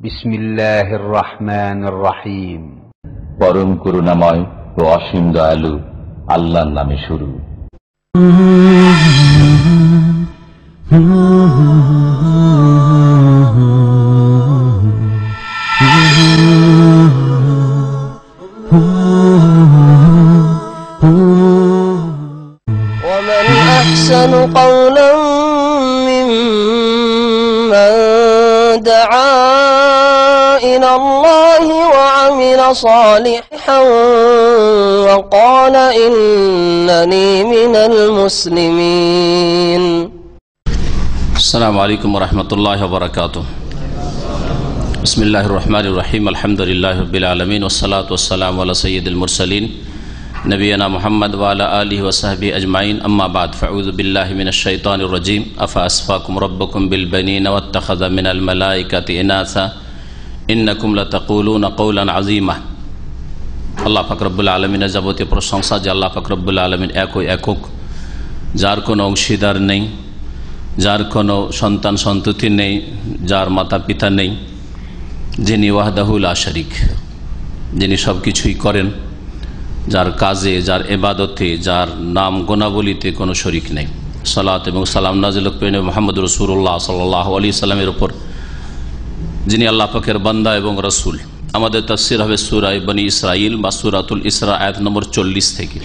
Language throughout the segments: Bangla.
বিসমিল্লাহির রহমানির রহিম। পরম করুণাময় ও অসীম দয়ালু আল্লাহর নামে শুরু। ومن أحسن قولا ممن دعا إلى الله وعمل صالحا وقال إنني من المسلمين. السلام عليكم ورحمة الله وبركاته. بسم الله الرحمن الرحيم. الحمد لله رب العالمين والصلاة والسلام على سيد المرسلين نبينا محمد وعلى آله وصحبه أجمعين. أما بعد فأعوذ بالله من الشيطان الرجيم. أفأصفاكم ربكم بالبنين واتخذ من الملائكة إناثا إنكم لتقولون قولا عظيما. আল্লাহ পাক রব্বুল আলামিনের যাবতীয় প্রশংসা যে আল্লাহ পাক রব্বুল আলামিন একই একক, যার কোনো অংশীদার নেই, যার কোনো সন্তান সন্ততি নেই, যার মাতা পিতা নেই, যিনি ওয়াহদাহু লা শারীক, যিনি সব কিছুই করেন, যার কাজে, যার ইবাদতে, যার নাম গুণাবলিতে কোনো শরীক নেই। সালাত এবং সালাম নাজিল করেন মুহাম্মদ রাসূলুল্লাহ সাল্লাল্লাহু আলাইহি সাল্লামের উপর, যিনি আল্লাহ পাকের বান্দা এবং রাসূল। আমাদের তাফসীর হবে সূরা বনী ইসরাঈল বা সূরাতুল ইসরা আয়াত নম্বর 40 থেকে।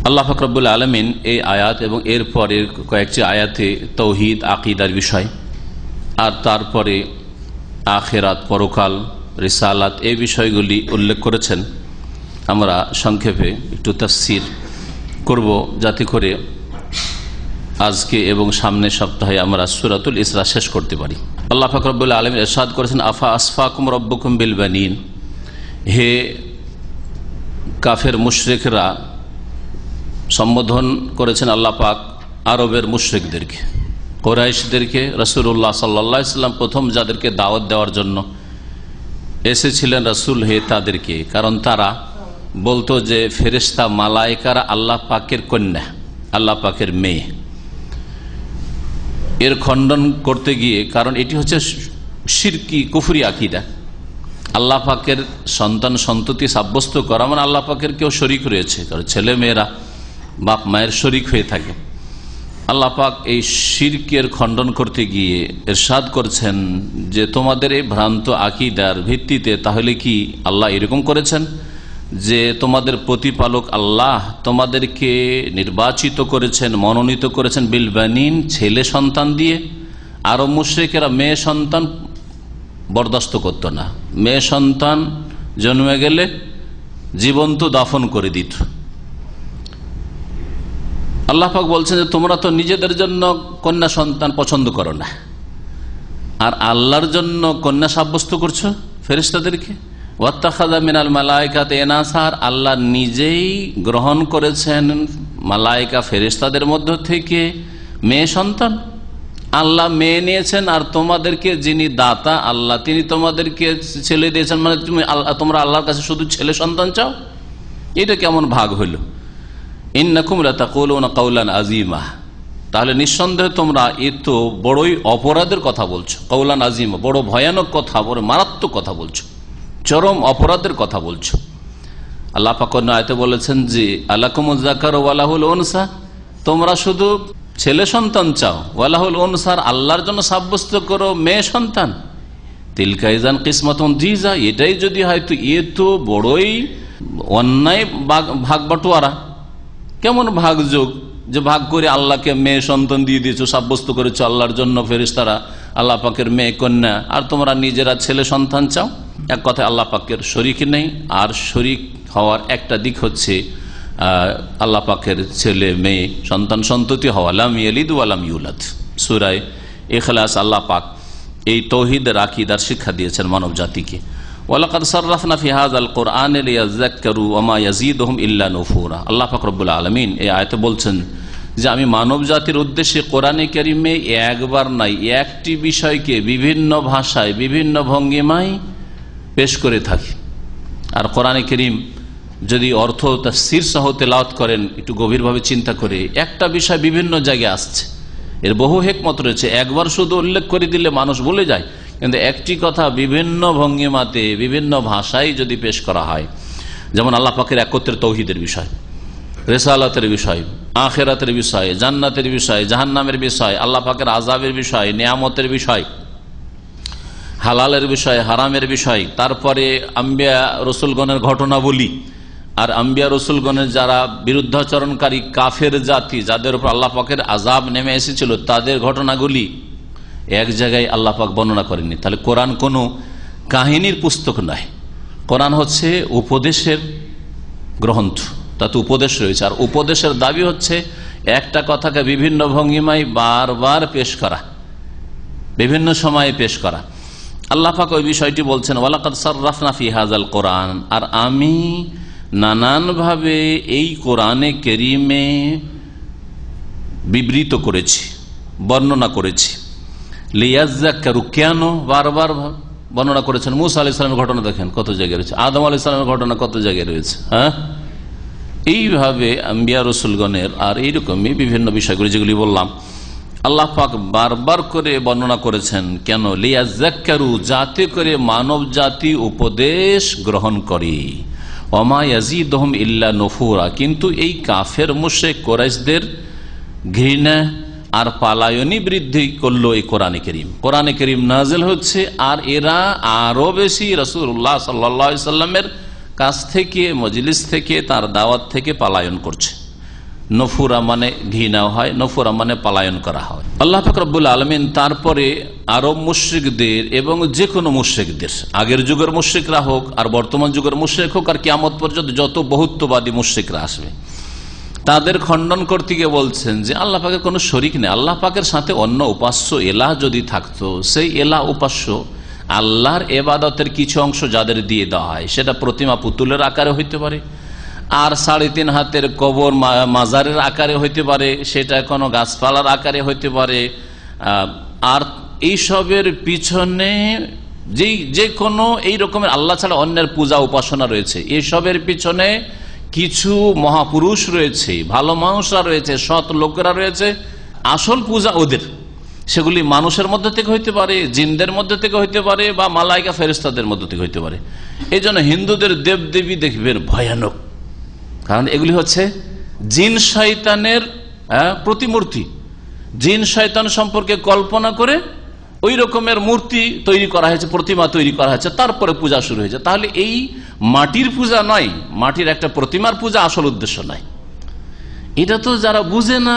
আল্লাহ পাক রব্বুল আলামিন এই আয়াত এবং এর পরের কয়েকটি আয়াতে তাওহীদ, আকীদার বিষয়, আর তারপরে আখিরাত, পরকাল, রিসালাত, এই বিষয়গুলি উল্লেখ করেছেন। আমরা সংক্ষেপে একটু তাফসীর করব যাতে করে আজকে এবং সামনের সপ্তাহে আমরা সূরাতুল ইসরা শেষ করতে পারি। আল্লাহ পাক রব্বুল আলামিন ইরশাদ করেছেন, আফা আসফাকুম রব্বুকুম বিল বানিন। হে কাফের মুশরিকরা, সম্বোধন করেছেন আল্লাহ পাক আরবের মুশরিকদেরকে, কুরাইশদেরকে। রাসূলুল্লাহ সাল্লাল্লাহু আলাইহি ওয়াসাল্লাম প্রথম যাদেরকে দাওয়াত দেওয়ার জন্য এসেছিলেন রাসূল হে তাদেরকে, কারণ তারা বলতো যে ফেরেশতা মালায়েকারা আল্লাহ পাকের কন্যা, আল্লাহ পাকের মেয়ে। এর খণ্ডন করতে গিয়ে, কারণ এটি হচ্ছে শিরকি কুফরি আকীদা, আল্লাহ পাকের সন্তান সন্ততি সাব্যস্ত করা মানে আল্লাহ পাকের কেউ শরীক রয়েছে, কারণ ছেলে মেয়েরা বাপ মায়ের শরীক হয়ে থাকে। আল্লাহ পাক এই শিরকের খণ্ডন করতে গিয়ে ইরশাদ করছেন যে তোমাদের এই ভ্রান্ত আকীদার ভিত্তিতে তাহলে কি আল্লাহ এরকম করেছেন যে তোমাদের প্রতিপালক আল্লাহ তোমাদেরকে নির্বাচিত করেছেন, মনোনীত করেছেন বিল বানিন, ছেলে সন্তান দিয়ে। আরো মুশরিকেরা মেয়ে সন্তান বরদাস্ত করত না, মেয়ে সন্তান জন্মে গেলে জীবন্ত দাফন করে দিত। আল্লাহ পাক বলছেন যে তোমরা তো নিজেদের জন্য কন্যা সন্তান পছন্দ করো না, আর আল্লাহর জন্য কন্যা সাব্যস্ত করছো ফেরেশতাদেরকে। ওয়াত্তাখাযা মিনাল মালায়েকাতি ইনাসা, আল্লাহ নিজেই গ্রহণ করেছেন মালায়েকা ফেরেশতাদের মধ্য থেকে মেয়ে সন্তান। আল্লাহ মেয়ে নিয়েছেন, আর তোমাদেরকে যিনি দাতা আল্লাহ, তিনি তোমাদেরকে ছেলে দিয়েছেন। মানে তোমরা আল্লাহর কাছে শুধু ছেলে সন্তান চাও? এটা কেমন ভাগ হইল? ইন্নাকুম লাতাকুলুনা কাওলান আযীমা, তাহলে নিঃসন্দেহে তোমরা এ তো বড়ই অপরাধের কথা বলছো। কাওলান আযীমা, বড় ভয়ানক কথা, বড় মারাত্মক কথা বলছো, চরম অপরাধের কথা বলছো। আল্লাহ পাক অন্য আয়াতে বলেছেন যে আলাকুমুজ যাকারু ওয়া লাহুল উনসা, তোমরা শুধু ছেলে সন্তান চাও, ওয়া লাহুল উনসা, আল্লাহর জন্য সাব্যস্ত করো মেয়ে সন্তান। তিলকা ইযান কিসমাতুন দীজা, এটাই যদি হয় তো এ তো বড়ই অন্যায় ভাগ বাটোয়ারা। কেমন ভাগযোগ যে ভাগ করে আল্লাহকে মেয়ে সন্তান দিয়ে দিয়েছো, সাব্যস্ত করেছো আল্লাহর জন্য ফেরেশতারা আল্লাহ পাকের মেয়ে কন্যা, আর তোমরা নিজেরা ছেলে সন্তান চাও। এক কথায় আল্লাহ পাকের শরীক নেই। আর শরীক হওয়ার একটা দিক হচ্ছে আল্লাহ পাকের ছেলে মেয়ে সন্তান সন্ততি হওয়া, লাম ইয়ালিদ ওয়া লাম ইউলাদ। সূরা ইখলাস আল্লাহ পাক এই তাওহীদের আকীদার শিক্ষা দিয়েছেন মানব জাতিকে। ওয়ালাকাদ সাররাফনা ফি হাযাল কুরআনি লিয়াযাক্কারু ওয়া মা ইয়াজিদুহুম ইল্লা নুফুরা। আল্লাহ পাক রব্বুল আলামিন এই আয়াতে বলছেন যে আমি মানব জাতির উদ্দেশ্যে কোরআনে কারিমে একবার নাই একটি বিষয়কে বিভিন্ন ভাষায় বিভিন্ন ভঙ্গিমায় পেশ করে থাকি। আর কোরআনে কারীম যদি অর্থ তাফসীর সহ তেলাওয়াত করেন, একটু গভীরভাবে চিন্তা করে, একটা বিষয় বিভিন্ন জায়গায় আসছে, এর বহু হিকমত রয়েছে। একবার শুধু উল্লেখ করে দিলে মানুষ ভুলে যায়, কিন্তু একটি কথা বিভিন্ন ভঙ্গিমাতে বিভিন্ন ভাষায় যদি পেশ করা হয়, যেমন আল্লাহ পাকের একত্রের তৌহিদের বিষয়, রিসালাতের বিষয়, আখিরাতের বিষয়, জান্নাতের বিষয়, জাহান্নামের বিষয়, আল্লাহ পাকের আযাবের বিষয়, নিয়ামতের বিষয়, হালালের বিষয়, হারামের বিষয়, তারপরে আম্বিয়া রসুলগণের ঘটনাবলী, আর আম্বিয়া রসুলগণের যারা বিরুদ্ধাচরণকারী কাফের জাতি, যাদের উপর আল্লাহ পাকের আযাব নেমে এসেছিল, তাদের ঘটনাগুলি এক জায়গায় আল্লাহ পাক বর্ণনা করেননি। তাহলে কোরআন কোনো কাহিনীর পুস্তক নয়, কোরআন হচ্ছে উপদেশের গ্রন্থ, তাতে উপদেশ রয়েছে। আর উপদেশের দাবি হচ্ছে একটা কথাকে বিভিন্ন ভঙ্গিমায় বারবার পেশ করা, বিভিন্ন সময়ে পেশ করা। আল্লাহ পাক ওই বিষয়টি বলছেন, ওয়ালাকাদ সাররাফনা ফি হাযাল কোরআন, আর আমি নানানভাবে এই কোরআনে কারীমে বিবৃত করেছি, বর্ণনা করেছি। লিয়াজ্জাক্কারু, কেন বারবার বর্ণনা করেছেন? মূসা আলাইহিস সালামের ঘটনা দেখেন কত জায়গায় রয়েছে, আদম আলাইহিস সালামের ঘটনা কত জায়গায় রয়েছে। হ্যাঁ, এইভাবে আম্বিয়া রসুলগণের আর এইরকমই বিভিন্ন বিষয়গুলি যেগুলি বললাম আল্লাহ পাক বারবার করে বর্ণনা করেছেন। কেন? লিয়াজ্জাক্কারু, যাতে করে মানব জাতি উপদেশ গ্রহণ করে। ওমা ইয়াজিদুহুম ইল্লা নুফুরা, কিন্তু এই কাফের মুশরিক কুরাইশদের ঘৃণা আর পালায়নী বৃদ্ধি করলো এই কোরআনে কারীম। কোরআনে কারীম নাযিল হচ্ছে আর এরা আরো বেশি রাসূলুল্লাহ সাল্লাল্লাহু আলাইহি সাল্লামের কাছ থেকে, মজলিস থেকে, তার দাওয়াত থেকে পালায়ন করছে। নফুরা মানে ঘৃণা হয়, নফুরা মানে পালায়ন করা হয়। আল্লাহ পাক রব্বুল আলামিন তারপরে আরব মুশরিকদের এবং যে কোনো মুশরিকদের, আগের যুগের মুশরিকরা হোক আর বর্তমান যুগের মুশরিক হোক আর কিয়ামত পর্যন্ত যত বহুত্ববাদী মুশরিকরা আসবে, তাদের খণ্ডন করতে গিয়ে বলছেন যে আল্লাহ পাকের কোনো শরিক নেই। আল্লাহ পাকের সাথে অন্য উপাস্য এলাহ যদি থাকতো, সেই এলাহ উপাস্য আল্লাহর এবাদতের কিছু অংশ যাদের দিয়ে দেওয়া হয়, সেটা প্রতিমা পুতুলের আকারে হইতে পারে, আর 3.5 হাতের কবর মাজারের আকারে হইতে পারে, সেটা কোনো গাছপালার আকারে হইতে পারে, আর এইসবের পিছনে যে কোনো এই রকমের আল্লাহ ছাড়া অন্যের পূজা উপাসনা রয়েছে, এসবের পিছনে কিছু মহাপুরুষ রয়েছে, ভালো মানুষরা রয়েছে, সৎ লোকেরা রয়েছে, আসল পূজা ওদের। সেগুলি মানুষের মধ্যে থেকে হইতে পারে, জিনদের মধ্যে থেকে হইতে পারে, বা মালাইকা ফেরেশতাদের মধ্যে থেকে হইতে পারে। এই জন্য হিন্দুদের দেবদেবী দেখবেন ভয়ানক, কারণ এগুলি হচ্ছে জিন শয়তানের প্রতিমূর্তি। জিন শয়তান সম্পর্কে কল্পনা করে ওই রকমের মূর্তি তৈরি করা হয়েছে, প্রতিমা তৈরি করা হয়েছে, তারপরে পূজা শুরু হয়েছে। তাহলে এই মাটির পূজা নয়, মাটির একটা প্রতিমার পূজা আসল উদ্দেশ্য নয়। এটা তো যারা বুঝে না,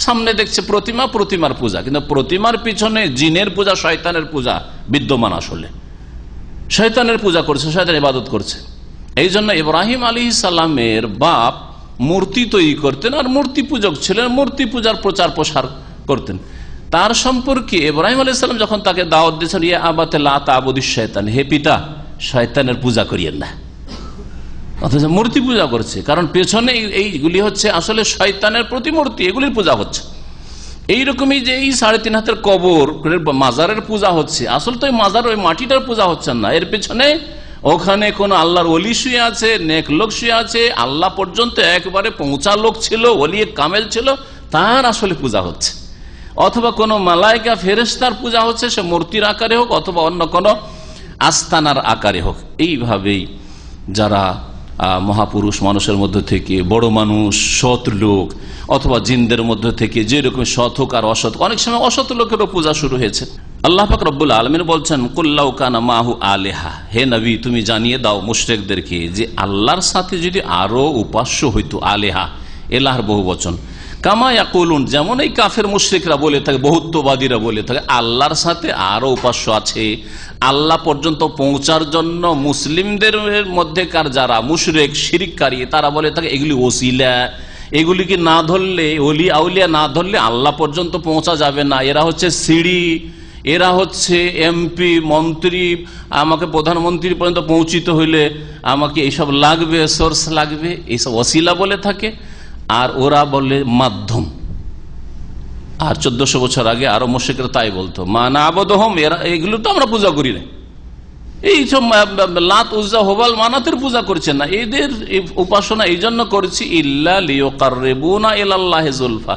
সামনে দেখছে প্রতিমা, প্রতিমার পূজা, কিন্তু প্রতিমার পিছনে জিনের পূজা, শয়তানের পূজা বিদ্যমান। আসলে শয়তানের পূজা করছে, শয়তানের ইবাদত করছে। এই জন্য ইব্রাহিম আলাইহিস সালামের বাপ মূর্তি তৈরি করতেন আর মূর্তি পূজক ছিলেন, মূর্তি পূজার প্রচার প্রসার করতেন। তার সম্পর্কে ইব্রাহিম আলাইহিস সালাম যখন তাকে দাওয়াত দিয়েছেন, ইয়া আবাতে লা তা'বুদিশ শয়তান, হে পিতা শয়তানের পূজা করিয়েন না, অথচ মূর্তি পূজা করছে। কারণ পেছনে এইগুলি হচ্ছে আসলে শয়তানের প্রতিমূর্তি, এগুলির পূজা হচ্ছে। এইরকমই যে এই 3.5 হাতের কবর মাজারের পূজা হচ্ছে, আসল তো মাজার ওই মাটিটার পূজা হচ্ছে না, এর পেছনে ওখানে কোন আল্লাহর ওলি শুয়ে আছে, নেক লোক শুয়ে আছে, আল্লাহ পর্যন্ত একবারে পৌঁছা লোক ছিল, ওলি কামেল ছিল, তার আসলে পূজা হচ্ছে। অথবা কোনো মালাইকা ফেরেশতার পূজা হচ্ছে, সে মূর্তির আকারে হোক অথবা অন্য কোনো আস্তানার আকারে হোক। এইভাবেই যারা মহাপুরুষ মানুষের মধ্যে থেকে, বড় মানুষ, সৎ লোক, অথবা জিনদের মধ্যে থেকে যেরকম সৎ হোক আর অসৎ, অনেক সময় অসৎ লোকেরও পূজা শুরু হয়েছে। আল্লাহ পাক রব্বুল আলামিন বলছেন, কুল্লাউ কানা মাহু আলেহা, হে নবী তুমি জানিয়ে দাও মুশরিকদেরকে যে আল্লাহর সাথে যদি আরো উপাস্য হইতো, আলেহা এলাহর বহু বচন, কামা ইয়াকুলুন, যেমন এই কাফের মুশরিকরা বলে থাকে, বহুত্ববাদীরা বলে থাকে আল্লাহর সাথে আরো উপাস্য আছে। আল্লাহ পর্যন্ত পৌঁছার জন্য মুসলিমদের মধ্যেকার যারা মুশরিক শিরিককারী, তারা বলে থাকে এগুলি ওসিলা, এগুলিকে না ধরলে, ওলি আউলিয়া না ধরলে আল্লাহ পর্যন্ত পৌঁছা যাবে না, এরা হচ্ছে সিঁড়ি, এরা হচ্ছে এমপি মন্ত্রী, আমাকে প্রধানমন্ত্রী পর্যন্ত পৌঁছিত হইলে আমাকে এইসব লাগবে, সোর্স লাগবে, এইসব ওসিলা বলে থাকে। আর ওরা বলে মাধ্যম। আর 1400 বছর আগে আরো মুশরিকরা তাই বলতো, মা না আবুদুহুম, এরা এগুলো তো আমরা পূজা করি না, এই সব লাত উজ্জা হোবাল মানাতের পূজা করছে না, এদের উপাসনা এই জন্য করছি ইল্লা লিয়ুকাররিবুনা ইলাল্লাহি যুলফা,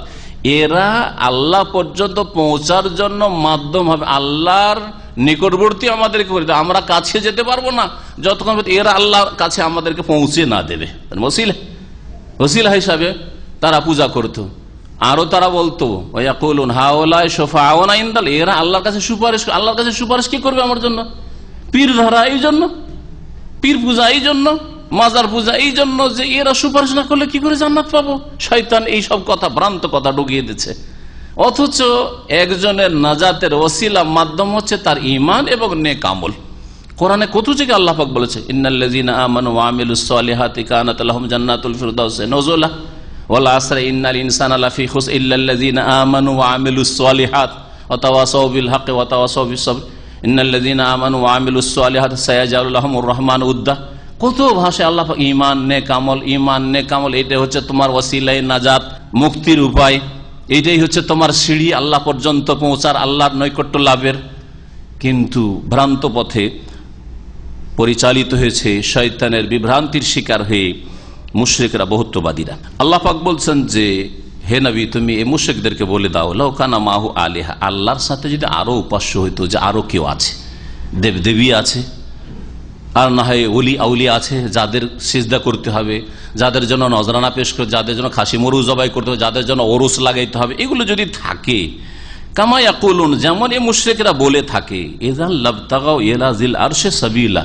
এরা আল্লাহ পর্যন্ত পৌঁছার জন্য মাধ্যম হবে, আল্লাহর নিকটবর্তী আমাদেরকে করে দেয়, আমরা কাছে যেতে পারবো না যতক্ষণ এরা আল্লাহর কাছে আমাদেরকে পৌঁছে না দেবে। ওসিলা হিসাবে তারা পূজা করত। আরো তারা বলতো এরা আল্লাহর কাছে সুপারিশ, আল্লাহর কাছে সুপারিশ কি করবে আমার জন্য? পীর ধরা এই জন্য, পীর পূজা এই জন্য, মাজার পূজা এই জন্য যে এরা সুপারিশ না করলে কি করে জান্নাত পাবো। শয়তান এই সব কথা, ভ্রান্ত কথা ঢুকিয়ে দিচ্ছে। অথচ একজনের নাজাতের ওসিলা মাধ্যম হচ্ছে তার ঈমান এবং নেক আমল। কোরআনে কত জায়গায় আল্লাহ পাক বলেছে ইন্নাল্লাযীনা আমানু ওয়া আমিলুস সালিহাতি কানাত লাহুম জান্নাতুল ফিরদাউস নুজুলা ওয়াল আসরি ইন্নাল ইনসানা লাফি খুসর ইল্লাল্লাযীনা আমানু ওয়া আমিলুস সালিহাত ওয়া তাওয়াসাউ বিল হক ওয়া তাওয়াসাউ বিস সাবর ইন্নাল্লাযীনা আমানু ওয়া আমিলুস সালিহাতি সায়াজআলু লাহুমুর রহমানু উদ্দা। কত ভাষায় আল্লাহ পাক ঈমান নেক আমল, ঈমান নেক আমল, এটা হচ্ছে তোমার ওসিলায়ে নাজাত, মুক্তির উপায়, এইটাই হচ্ছে তোমার সিঁড়ি আল্লাহ পর্যন্ত পৌঁছার, আল্লাহর নৈকট্য লাভের। কিন্তু ভ্রান্ত পথে পরিচালিত হয়েছে, শয়তানের বিভ্রান্তির শিকার হয়ে মুশরিকরা, বহুত্ববাদীরা। আল্লাহ পাক বলছেন যে হে নবী, তুমি এই মুশরিকদেরকে বলে দাও লাউ কানা মাহু আলিহা, আল্লাহর সাথে যদি আরো উপাস্য হইতো, যে আরো কেউ আছে, দেবদেবী আছে, আর না হয় ওলি আউলিয়া আছে যাদের সিজদা করতে হবে, যাদের জন্য নজরানা পেশ করতে, যাদের জন্য খাসি মরু জবাই করতে হবে, যাদের জন্য ওরস লাগাইতে হবে, এগুলো যদি থাকে, কামা ইয়াকুলুন, যেমন এই মুশরিকরা বলে থাকে, ইযান লাবতাগাউ ইলা জিল আরশে সাবিলা,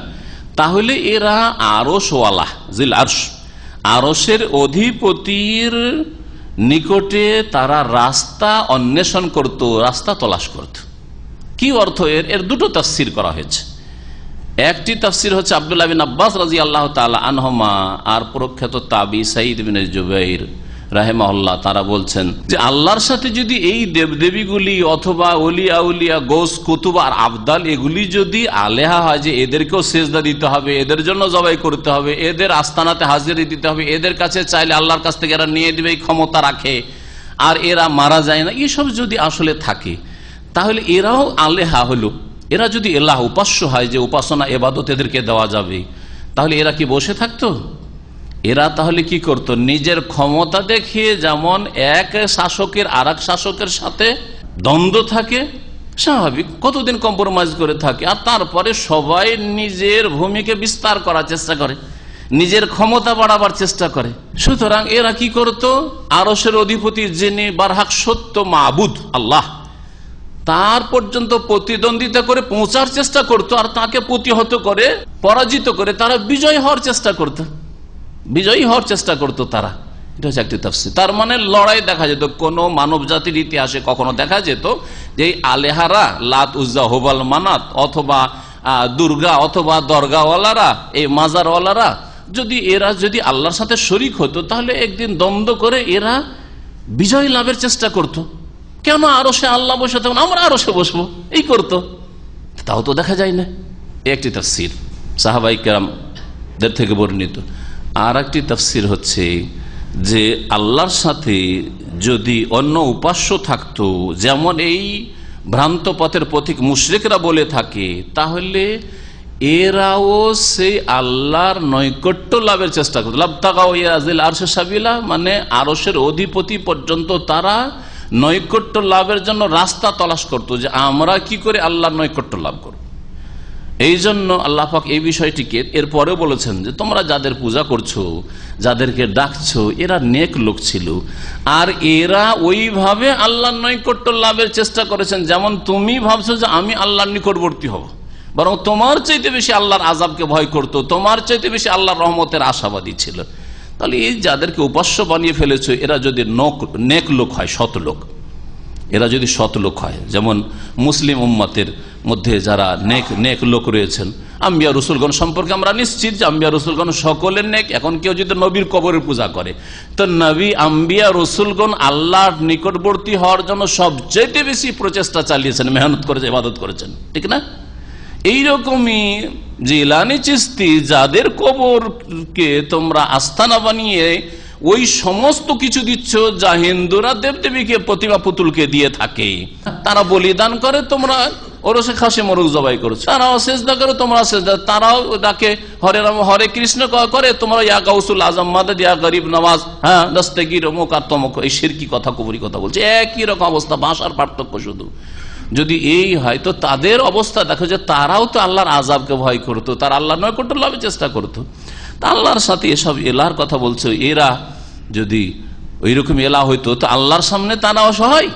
তাহলে এরা আরশওয়ালা, জিল আরশ, আরশের অধিপতির নিকটে তারা রাস্তা অন্বেষণ করত, রাস্তা তলাশ করত। কি অর্থ এর দুটো তাফসীর করা হয়েছে। একটি তাফসীর হচ্ছে আব্দুল্লাহ বিন আব্বাস রাদিয়াল্লাহু তাআলা আনহুমা আর প্রখ্যাত তাবী সাঈদ বিন জুবাইর রাহিমাহুল্লাহ, তারা বলছেন যে আল্লাহর সাথে যদি এই দেবদেবীগুলি অথবা ওলিয়া আউলিয়া, গৌস, কুতুব আর আবদাল, এগুলি যদি আলেহা হয়, যে এদেরকেও সেজদা দিতে হবে, এদের জন্য জবাই করতে হবে, এদের আস্তানাতে হাজিরি দিতে হবে, এদের কাছে চাইলে আল্লাহর কাছ থেকে এরা নিয়ে দিবে, এই ক্ষমতা রাখে, আর এরা মারা যায় না, এসব যদি আসলে থাকে, তাহলে এরাও আলেহা হলো। এরা যদি আল্লাহ উপাস্য হয়, যে উপাসনা ইবাদত এদেরকে দেওয়া যাবে, তাহলে এরা কি বসে থাকতো? এরা তাহলে কি করত? নিজের ক্ষমতা দেখিয়ে, যেমন এক শাসকের আর এক শাসকের সাথে দ্বন্দ্ব থাকে, স্বাভাবিক, কতদিন কম্প্রোমাইজ করে থাকে, আর তারপরে সবাই নিজের ভূমিকে বিস্তার করার চেষ্টা করে, নিজের ক্ষমতা বাড়াবার চেষ্টা করে। সুতরাং এরা কি করত? আরশের অধিপতি যিনি বারহাক সত্য মাবুদ আল্লাহ, তার পর্যন্ত প্রতিদ্বন্দ্বিতা করে পৌঁছার চেষ্টা করত, আর তাকে প্রতিহত করে, পরাজিত করে তারা বিজয় হওয়ার চেষ্টা করত, বিজয়ী হওয়ার চেষ্টা করতো তারা। এটা হচ্ছে একটি তাফসীর। তার মানে লড়াই দেখা যেত, কোন মানব জাতির ইতিহাসে কখনো দেখা যেত যে আলেহারা, লাত, উজ্জা, হোবাল, মানাত, অথবা দুর্গা, অথবা দরগাওয়ালারা, এই মাজারওয়ালারা, এরা যদি আল্লাহর সাথে শরীক হতো, তাহলে একদিন দ্বন্দ্ব করে এরা বিজয় লাভের চেষ্টা করত। কেন আরশে আল্লাহ বসে থাকুন, আমরা আরশে বসবো, এই করতো। তাও তো দেখা যায় না। একটি তাফসীর সাহাবায়ে কেরামদের থেকে বর্ণিত। আর একটি তাফসীর হচ্ছে যে আল্লাহর সাথে যদি অন্য উপাস্য থাকতো, যেমন এই ভ্রান্ত পথের পথিক মুশরিকরা বলে থাকে, তাহলে এরাও সেই আল্লাহর নৈকট্য লাভের চেষ্টা করতো। লাবতাগাউ ইলা জিল আরশি সাবিলা, মানে আরশের অধিপতি পর্যন্ত তারা নৈকট্য লাভের জন্য রাস্তা তলাশ করতো, যে আমরা কি করে আল্লাহর নৈকট্য লাভ করব। এই জন্য আল্লাহ পাক এই বিষয়টিকে এরপরেও বলেছেন যে তোমরা যাদের পূজা করছো, যাদেরকে ডাকছো, এরা নেক লোক ছিল, আর এরা ওইভাবে আল্লাহর নৈকট্য লাভের চেষ্টা করেছেন, যেমন তুমি ভাবছো যে আমি আল্লাহর নিকটবর্তী হব, বরং তোমার চাইতে বেশি আল্লাহর আযাবকে ভয় করতো, তোমার চাইতে বেশি আল্লাহর রহমতের আশাবাদী ছিল। তাহলে এই যাদেরকে উপাস্য বানিয়ে ফেলেছো, এরা যদি নেক লোক হয়, সৎ লোক, এরা যদি সৎ লোক হয়, যেমন মুসলিম উম্মতের মধ্যে যারা নেক লোক রয়েছেন, আম্বিয়া রসুলগণ সম্পর্কে আমরা নিশ্চিত যে আম্বিয়া রসুলগণ সকলের নেক। এখন কেউ যদি নবীর কবরের পূজা করে, তো নবী, আম্বিয়া, রসুলগণ আল্লাহর নিকটবর্তী হওয়ার জন্য সবচেয়ে বেশি প্রচেষ্টা চালিয়েছেন, মেহনত করেছে, ইবাদত করেছেন, ঠিক না? এইরকমই জিলানী, চিশতি, যাদের কবরকে তোমরা আস্তানা বানিয়ে ওই সমস্ত কিছু দিচ্ছ যা হিন্দুরা দেবদেবীকে, প্রতিমা পুতুলকে দিয়ে থাকে, তারা বলিদান করে, তোমরা ওরসে খাসি মরুক জবাই করছো, তারাও সেজদা করে, তোমরা সেজদা, তারাও ডাকে হরে রাম হরে কৃষ্ণ করে, তোমরা ইয়া গাউসুল আজম মাদাদ, ইয়া গরিব নওয়াজ, হ্যাঁ দস্তগীর অমুক আর তমুক, এই শিরকি কথা, কুফরি কথা বলছে। একই রকম অবস্থা, ভাষার পার্থক্য শুধু। যদি এই হয় তো তাদের অবস্থা দেখো যে তারাও তো আল্লাহর আযাবকে ভয় করতো, তারা আল্লাহ নৈকট্য লাভের চেষ্টা করতো। তা আল্লাহর সাথে এসব এলার কথা বলছো, এরা যদি ওইরকম এলা হইতো তো আল্লাহর সামনে তারা অসহায়।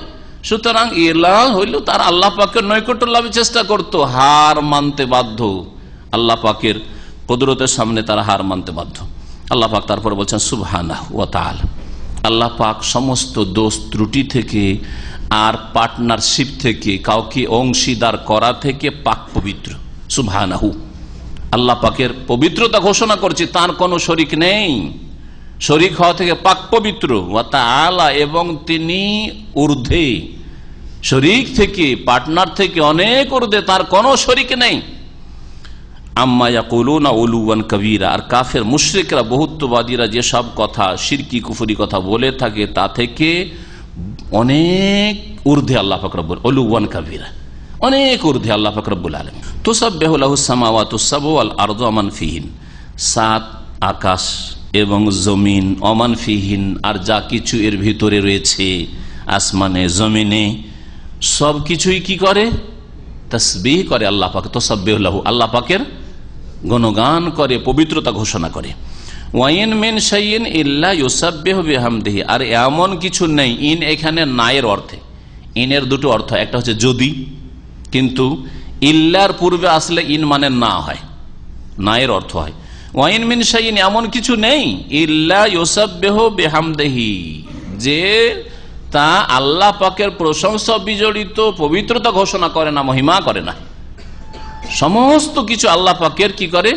সুতরাং এলা হইলেও তারা আল্লাহ পাকের নৈকট্য লাভের চেষ্টা করতো, হার মানতে বাধ্য, আল্লাহ পাকের কুদরতের সামনে তারা হার মানতে বাধ্য। আল্লাহ পাক তারপরে বলছেন সুবহানাহু ওয়া তাআলা, আল্লাহ পাক সমস্ত দোষ ত্রুটি থেকে আর পার্টনারশিপ থেকে, কাউকে অংশীদার করা থেকে পাক পবিত্র। সুবহানাহু, আল্লাহ পাকের পবিত্রতা ঘোষণা করছি, তার কোনো শরিক নেই, শরিক হওয়া থেকে পাক পবিত্র। ওয়া তাআলা, এবং তিনি ঊর্ধ্বে, শরিক থেকে পার্টনার থেকে অনেক ঊর্ধ্বে, তার কোনো শরিক নেই। আম্মা ইয়াকুলুনা উলুওয়ান কাবীরা, আর কাফের মুশরিকরা বহুত্ববাদীরা যেসব কথা শিরকি কুফরি কথা বলে থাকে তা থেকে অনেক ঊর্ধ্বে আল্লাহ পাক রব্বুল, উলুওয়ান কাবীরা, অনেক ঊর্ধ্বে আল্লাহ পাক রব্বুল আলামিন। তুসাব্বিহু লাহুস সামাওয়াতুস সাবউ ওয়াল আরদু ওয়া মান ফিহিন, সাত আকাশ এবং জমিন, ওমান ফিহিন, আর যা কিছু এর ভিতরে রয়েছে, আসমানে জমিনে, সব কিছুই কি করে? তাসবিহ করে আল্লাহ পাক। তুসাব্বিহু লাহু, আল্লাহ পাকের গুণগান করে, পবিত্রতা ঘোষণা করে। ওয়াইন মিন শাইইন ইল্লা ইউসাব্বিহু বিহামদিহি, আর এমন কিছু নেই, ইন এখানে নায়ের অর্থে, ইনের দুটো অর্থ, একটা হচ্ছে যদি, কিন্তু ইল্লার পূর্বে আসলে ইন মানে না হয়, নায়ের অর্থ হয়। ওয়াইন মিন শাইইন, এমন কিছু নেই, ইল্লা ইউসাব্বিহু বিহামদিহি, যে তা আল্লাহ পাকের প্রশংসা বিজড়িত পবিত্রতা ঘোষণা করে না, মহিমা করে না। সমস্ত কিছু আল্লাহ পাকের কি করে?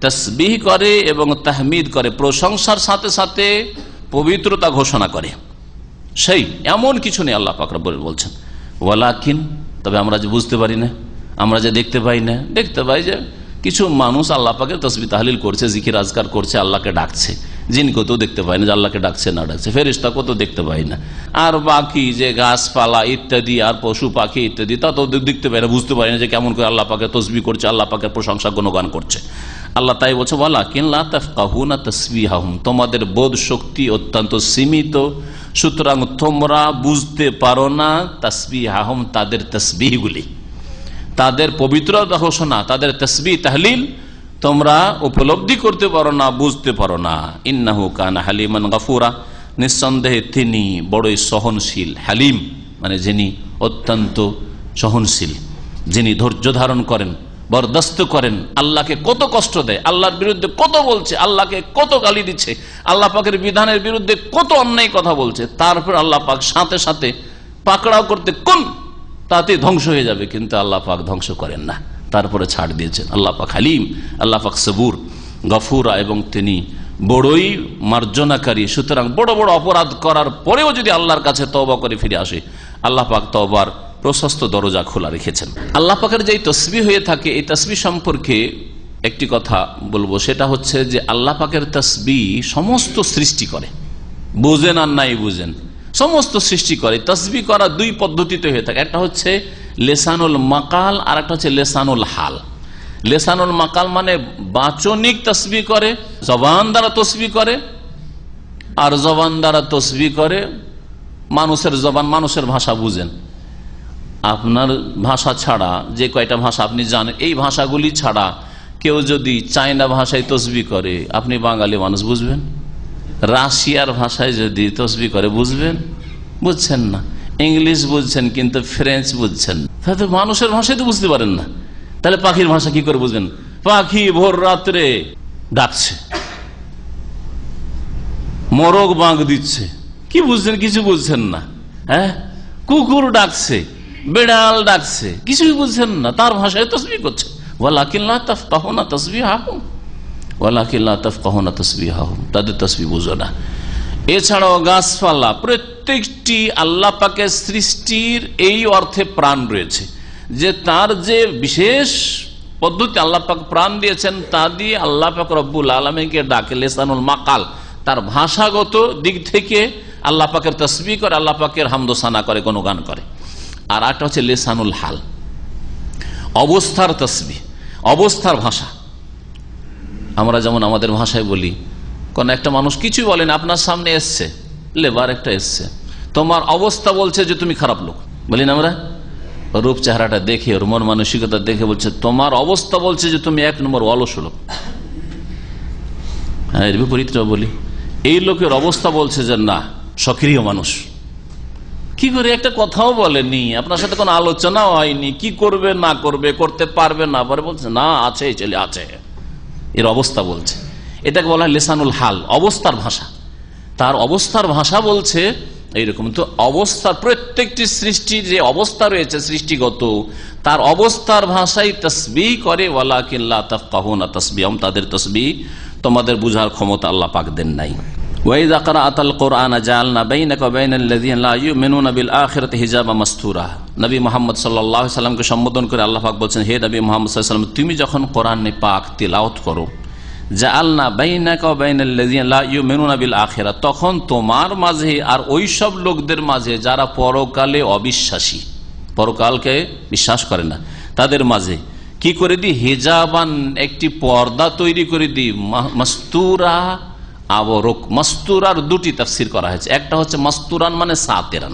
তাসবিহ করে এবং তাহমিদ করে, প্রশংসার সাথে সাথে পবিত্রতা ঘোষণা করে। সেই এমন কিছু নেই আল্লাহ পাক রব্বুল বলছেন। ওয়ালাকিন, তবে আমরা যে বুঝতে পারি না, আমরা যে দেখতে পাই না, দেখতে পাই যে কিছু মানুষ আল্লাহ পাকের তাসবিহ তাহলিল করছে, জিকির আজকার করছে, আল্লাহকে ডাকছে। জিনকে তো দেখতে পাই না যে আল্লাহকে ডাকছে না ডাকছে, ফেরেশতাকে তো দেখতে পাই না, আর বাকি যে গাছপালা ইত্যাদি আর পশু পাখি ইত্যাদি তা তো দেখতে পাই না, বুঝতে পারি না যে কেমন করে আল্লাহ পাকের তাসবিহ করছে, আল্লাহ পাকের প্রশংসা গুণগান করছে। আল্লাহ তাই বলছে ওয়ালাকিন লা তাফকাহুনা তাসবিহাহুম, তোমাদের বোধ শক্তি অত্যন্ত সীমিত, সুতরাং তোমরা বুঝতে পারো না তাসবিহাহুম, তাদের তাসবিহগুলি, তাদের পবিত্রতা ঘোষণা, তাদের তাসবিহ তাহলিল তোমরা উপলব্ধি করতে পারো না, বুঝতে পারো না। ইন্নাহু কানা হালিমান গাফুরা, নিঃসন্দেহে তিনি বড়ই সহনশীল। হালিম মানে যিনি অত্যন্ত সহনশীল, যিনি ধৈর্য ধারণ করেন, বরদাস্ত করেন, আল্লাহকে কত কষ্ট দেয়, আল্লাহর বিরুদ্ধে কত বলছে, আল্লাহকে কত গালি দিচ্ছে, আল্লাহ পাকের বিধানের বিরুদ্ধে কত অন্যায় কথা বলছে, তারপর আল্লাহ পাক সাথে সাথে পাকড়াও করতে কোন তাতে ধ্বংস হয়ে যাবে, কিন্তু আল্লাহ পাক ধ্বংস করেন না, তারপরে ছাড় দিয়েছেন। আল্লাহ পাক হালিম, আল্লাহ পাক সবুর, গফুরা, এবং তিনি বড়ই মার্জনাকারী। সুতরাং বড় বড় অপরাধ করার পরেও যদি আল্লাহর কাছে তওবা করে ফিরে আসে, আল্লাহ পাক তওবার প্রশস্ত দরজা খোলা রেখেছেন। আল্লাহ পাকের যে তাসবিহ হয়ে থাকে, এই তাসবিহ সম্পর্কে একটি কথা বলবো, সেটা হচ্ছে যে আল্লাহ পাকের তাসবিহ সমস্ত সৃষ্টি করে, বুঝেন আর নাই বুঝেন, সমস্ত সৃষ্টি করে। তাসবিহ করা দুই পদ্ধতিতে হয়ে থাকে, একটা হচ্ছে লেসানুল মাকাল, আর একটা হচ্ছে লেসানুল হাল। লেসানুল মাকাল মানে বাচনিক তাসবিহ করে, জবান দ্বারা তসবিহ করে, আর জবান দ্বারা তসবিহ করে মানুষের জবান, মানুষের ভাষা বুঝেন। আপনার ভাষা ছাড়া যে কয়টা ভাষা আপনি জানেন, এই ভাষাগুলি ছাড়া কেউ যদি চায়না ভাষায় তসবিহ করে, আপনি বাঙালি মানুষ বুঝবেন? রাশিয়ার ভাষায় যদি তসবিহ করে বুঝবেন? বুঝছেন না। ইংলিশ বুঝছেন কিন্তু ফ্রেঞ্চ বুঝছেন, তাহলে মানুষের ভাষায় তো বুঝতে পারেন না, তাহলে পাখির ভাষা কি করে বুঝবেন? পাখি ভোর রাত্রে ডাকছে, মোরগ বাঁক দিচ্ছে, কি বুঝছেন? কিছু বুঝছেন না। হ্যাঁ, কুকুর ডাকছে, বেড়াল ডাকছে, কিছুই বুঝছেন না, তার ভাষায় তসবিহ করছে। ওয়ালাকিন লা তাফকাহুনা তাসবিহাহুম, ওয়ালাকিন লা তাফকাহুনা তাসবিহাহুম, তাদের তসবিহ বুঝো না। এছাড়াও গাছপালা, প্রত্যেকটি আল্লাহ পাকের সৃষ্টির এই অর্থে প্রাণ রয়েছে যে তার যে বিশেষ পদ্ধতি আল্লাহ পাক প্রাণ দিয়েছেন, তা দিয়ে আল্লাহ পাক রব্বুল আলামিনকে ডাকে। লেসানুল মাকাল, তার ভাষাগত দিক থেকে আল্লাহ পাকের তাসবিহ করে, আল্লাহ পাকের হামদোসানা করে, গুণগান করে। আর একটা হচ্ছে লেসানুল হাল, অবস্থার তাসবিহ, অবস্থার ভাষা। আমরা যেমন আমাদের ভাষায় বলি, কোন একটা মানুষ কিছু বলেন, আপনার সামনে এসছে, লেবার একটা এসছে, তোমার অবস্থা বলছে যে তুমি খারাপ লোক, বলি না আমরা? রূপ চেহারাটা দেখে, ওর মন মানসিকতা দেখে বলছে তোমার অবস্থা বলছে যে তুমি 1 নম্বর অলস লোক। হ্যাঁ, এর বিপরীতটা বলি, এই লোকের অবস্থা বলছে যে না, সক্রিয় মানুষ। কি করে একটা কথাও বলেনি, আপনার সাথে কোনো আলোচনাও হয়নি, কি করবে না করবে, করতে পারবে না পারে, বলছে না আছে, ছেলে আছে, এর অবস্থা বলছে। এটাকে বলা হয় লিসানুল হাল, অবস্থার ভাষা। তার অবস্থার ভাষা বলছে এইরকম। তো অবস্থার প্রত্যেকটি সৃষ্টির যে অবস্থা রয়েছে সৃষ্টিগত, তার অবস্থার ভাষাই তাসবিহ করে। ওয়ালাকিন লা তাফকাহুনা তাসবিহাম, তাদের তাসবিহ তোমাদের বুঝার ক্ষমতা আল্লাহ পাক দেন নাই। ওয়াইযা ক্রাআতাল কুরআনা জাআলনা বাইনাকা ওয়া বাইনাল লাযিনা লা ইউমিনুনা বিল আখিরাতি হিজাবা মাসতুরা। নবী মুহাম্মদ সাল্লাল্লাহু আলাইহি সাল্লামকে সম্বোধন করে আল্লাহ পাক বলছেন, হে নবী মুহাম্মদ সাল্লাল্লাহু আলাইহি সাল্লাম, তুমি যখন কোরআনে পাক তিলাওয়াত করো, জাআলনা বাইনাকা ওয়া বাইনাল লাযিনা লা ইউমিনুনা বিল আখিরাহ, তখন তোমার মাঝে আর ওই সব লোকদের মাঝে যারা পরকালে অবিশ্বাসী, পরকালকে বিশ্বাস করে না, তাদের মাঝে কি করে দিই? হিজাবান, একটি পর্দা তৈরি করে দিই। মাস্তুরা, আবরক। মাস্তুরার দুটি তাফসির করা হয়েছে। একটা হচ্ছে মাস্তুরান মানে সাতেরান,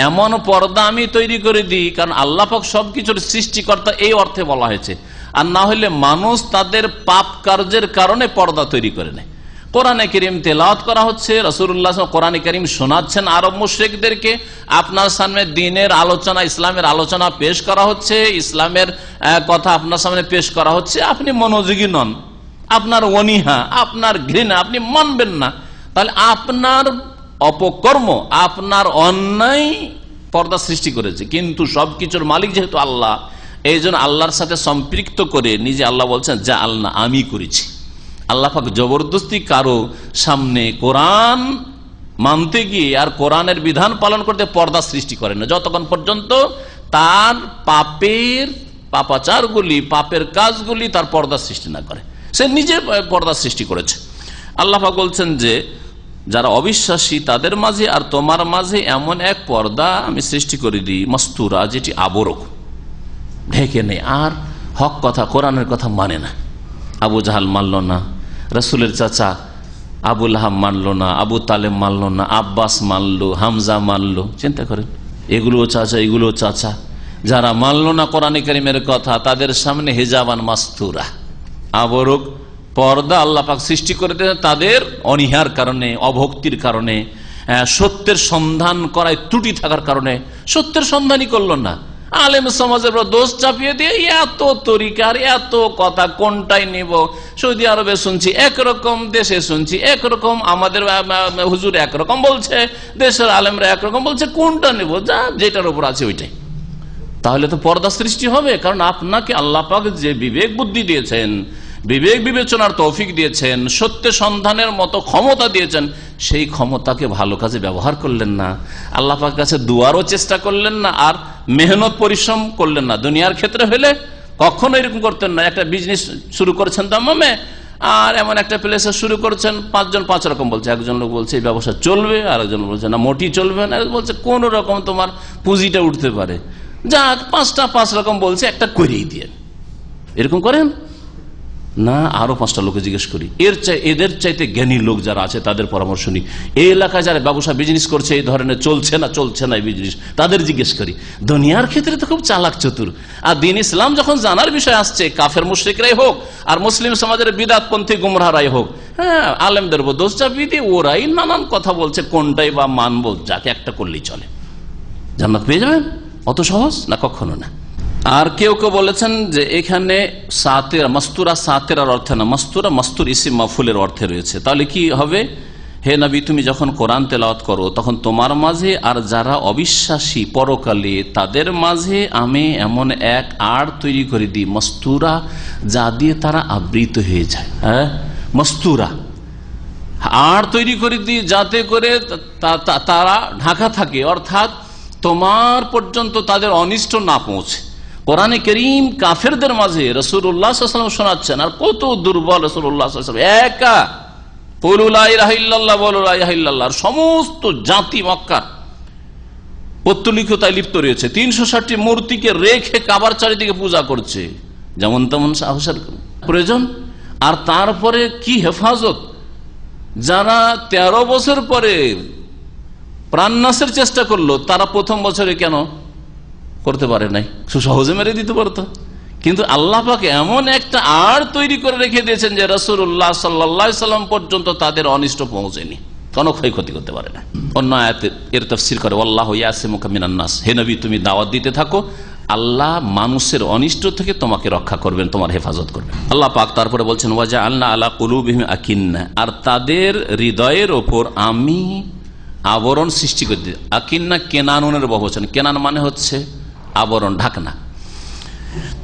এমন পর্দা আমি তৈরি করে দিই, কারণ আল্লাহ পাক সবকিছুর সৃষ্টিকর্তা, এই অর্থে বলা হয়েছে। আর না হলে মানুষ তাদের পাপ কার্যের কারণে পর্দা তৈরি করে নেয়। কোরআনে কারীম তেলাওয়াত করা হচ্ছে, রাসূলুল্লাহ কোরআনে কারীম শোনাচ্ছেন আরব মুশরিকদেরকে, আপনার সামনে দ্বীনের আলোচনা, ইসলামের আলোচনা পেশ করা হচ্ছে, ইসলামের কথা আপনার সামনে পেশ করা হচ্ছে, আপনি মনোযোগী নন, আপনার অনীহা, আপনার ঘৃণা, আপনি মানবেন না, তাহলে আপনার অপকর্ম, আপনার অন্যায় পর্দা সৃষ্টি করেছে। কিন্তু সবকিছুর মালিক যেহেতু আল্লাহ, এই জন্য আল্লাহর সাথে সম্পৃক্ত করে নিজে আল্লাহ বলছেন যা আল্লাহ আমি করেছি। আল্লাহ পাক জবরদস্তি কারো সামনে কোরআন মানতে গিয়ে আর কোরআনের বিধান পালন করতে পর্দা সৃষ্টি করেন না, যতক্ষণ পর্যন্ত তার পাপাচারগুলি, পাপের কাজগুলি তার পর্দা সৃষ্টি না করে। সে নিজে পর্দা সৃষ্টি করেছে। আল্লাহ পাক বলছেন যে যারা অবিশ্বাসী তাদের মাঝে আর তোমার মাঝে এমন এক পর্দা আমি সৃষ্টি করে দিই, মাস্তুরা, যেটি আবরক, ঢেকে নেই, আর হক কথা, কোরআনের কথা মানে না। আবু জাহাল মানল না, রাসূলের চাচা আবুল আহাব মানল না, আবু তালেব মানল না, আব্বাস মানলো, হামজা মানলো। চিন্তা করেন, এগুলো চাচা, এগুলো চাচা, যারা মানল না কোরআনে কারীমের কথা, তাদের সামনে হিজাবান মাস্তুরা, আবরক, পর্দা আল্লাহ পাক সৃষ্টি করে দেন তাদের অনীহার কারণে, অভক্তির কারণে, সত্যের সন্ধান করায় ত্রুটি থাকার কারণে। সত্যের সন্ধানই করল না, আলেম সমাজের দোষ চাপিয়ে দিয়ে এত তরিকার, এত কথা, কোনটাই নিব? সৌদি আরবে শুনছি একরকম, দেশে শুনছি একরকম, আমাদের হুজুর একরকম বলছে, দেশের আলেমরা একরকম বলছে, কোনটা নিব? যা যেটার উপর আছে ওইটাই। তাহলে তো পর্দা সৃষ্টি হবে, কারণ আপনাকে আল্লাহ পাক যে বিবেক বুদ্ধি দিয়েছেন, বিবেক বিবেচনার তৌফিক দিয়েছেন, সত্য সন্ধানের মতো ক্ষমতা দিয়েছেন, সেই ক্ষমতাকে ভালো কাজে ব্যবহার করলেন না, আল্লাহ পাকের কাছে দুয়ারও চেষ্টা করলেন না, আর মেহনত পরিশ্রম করলেন না। দুনিয়ার ক্ষেত্রে হলে কখনো এরকম করতেন না। একটা বিজনেস শুরু করেছেন দাম্মামে, আর এমন একটা প্লেসে শুরু করছেন, 5 জন 5 রকম বলছে। একজন লোক বলছে এই ব্যবসা চলবে, আর একজন বলছে না মোটি চলবে না, বলছে কোন রকম তোমার পুঁজিটা উঠতে পারে, যাক 5টা 5 রকম বলছে, একটা করেই দিয়ে। এরকম করেন না, আরো 5টা লোকে জিজ্ঞেস করি, এদের চাইতে জ্ঞানী লোক যারা আছে তাদের পরামর্শ নিই। এই এলাকায় যারা ব্যবসা বিজনেস করছে এই ধরনের, চলছে না এই বিজনেস, তাদের জিজ্ঞেস করি। দুনিয়ার ক্ষেত্রে তো খুব চালাক চতুর। আর দ্বীন ইসলাম যখন জানার বিষয় আসছে, কাফের মুশরিকরাই হোক আর মুসলিম সমাজের বিদআতপন্থী গুমরাহরাই হোক, হ্যাঁ, আলেমদের দোষ চাপিয়ে দিয়ে ওরাই নানান কথা বলছে, কোনটাই বা মানবো? যাকে একটা করলেই চলে, জান্নাত পেয়ে যাবেন, অত সহজ না, কখনো না। আর কেউ কেউ বলেছেন যে এখানে সাতেরা, মাস্তুরা সাতেরার অর্থে না, মাস্তুরা মাস্তুর ইসিম মাফুলের অর্থে রয়েছে। তাহলে কি হবে? হে নবী, তুমি যখন কোরআন তেলাওয়াত করো, তখন তোমার মাঝে আর যারা অবিশ্বাসী পরকালে, তাদের মাঝে আমি এমন এক আড় তৈরি করে দিই, মাস্তুরা, যা দিয়ে তারা আবৃত হয়ে যায়। হ্যাঁ, মাস্তুরা, আড় তৈরি করে দিই যাতে করে তারা ঢাকা থাকে, অর্থাৎ তোমার পর্যন্ত তাদের অনিষ্ট না পৌঁছে। কোরআনে কারীম কাফেরদের মাঝে রাসূলুল্লাহ সাল্লাল্লাহু আলাইহি ওয়াসাল্লাম শোনাচ্ছেন, আর কত দুর্বল রাসূলুল্লাহ সাল্লাল্লাহু আলাইহি ওয়াসাল্লাম, একা কুলু লা ইলাহা ইল্লাল্লাহ, বলো লা ইলাহা ইল্লাল্লাহ। সমস্ত জাতি মক্কার পত্তলিকতায় লিপ্ত রয়েছে, 360টি মূর্তিকে রেখে কাবার চারিদিকে পূজা করছে, যেমন তেমন সাহসের প্রয়োজন। আর তারপরে কি হেফাজত, যারা 13 বছর পরে প্রাণনাশের চেষ্টা করলো, তারা প্রথম বছরে কেন করতে পারে নাই, সহজে মেরে দিতে পারতো। কিন্তু আল্লাহ পাক এমন একটা আড় তৈরি করে রেখে দিয়েছেন যে রাসূলুল্লাহ সাল্লাল্লাহু আলাইহি সাল্লাম পর্যন্ত তাদের অনিষ্ট পৌঁছেনি, কোনো ক্ষয়ক্ষতি করতে পারে না। অন্য আয়াতে এর তাফসীর করে আল্লাহু ইয়াসিমুকা মিনান নাস, হে নবী তুমি দাওয়াত দিতে থাকো, আল্লাহ মানুষের অনিষ্ট থেকে তোমাকে রক্ষা করবেন, তোমার হেফাজত করবেন। আল্লাহ পাক তারপরে বলছেন ওয়াজআলনা আলা কুলুবিহিম আকিন্না, আর তাদের হৃদয়ের ওপর আমি আবরণ সৃষ্টি করে দিই। আকিন্না কেনানুনের বহুবচন, কেনান মানে হচ্ছে আবরণ, ঢাকনা।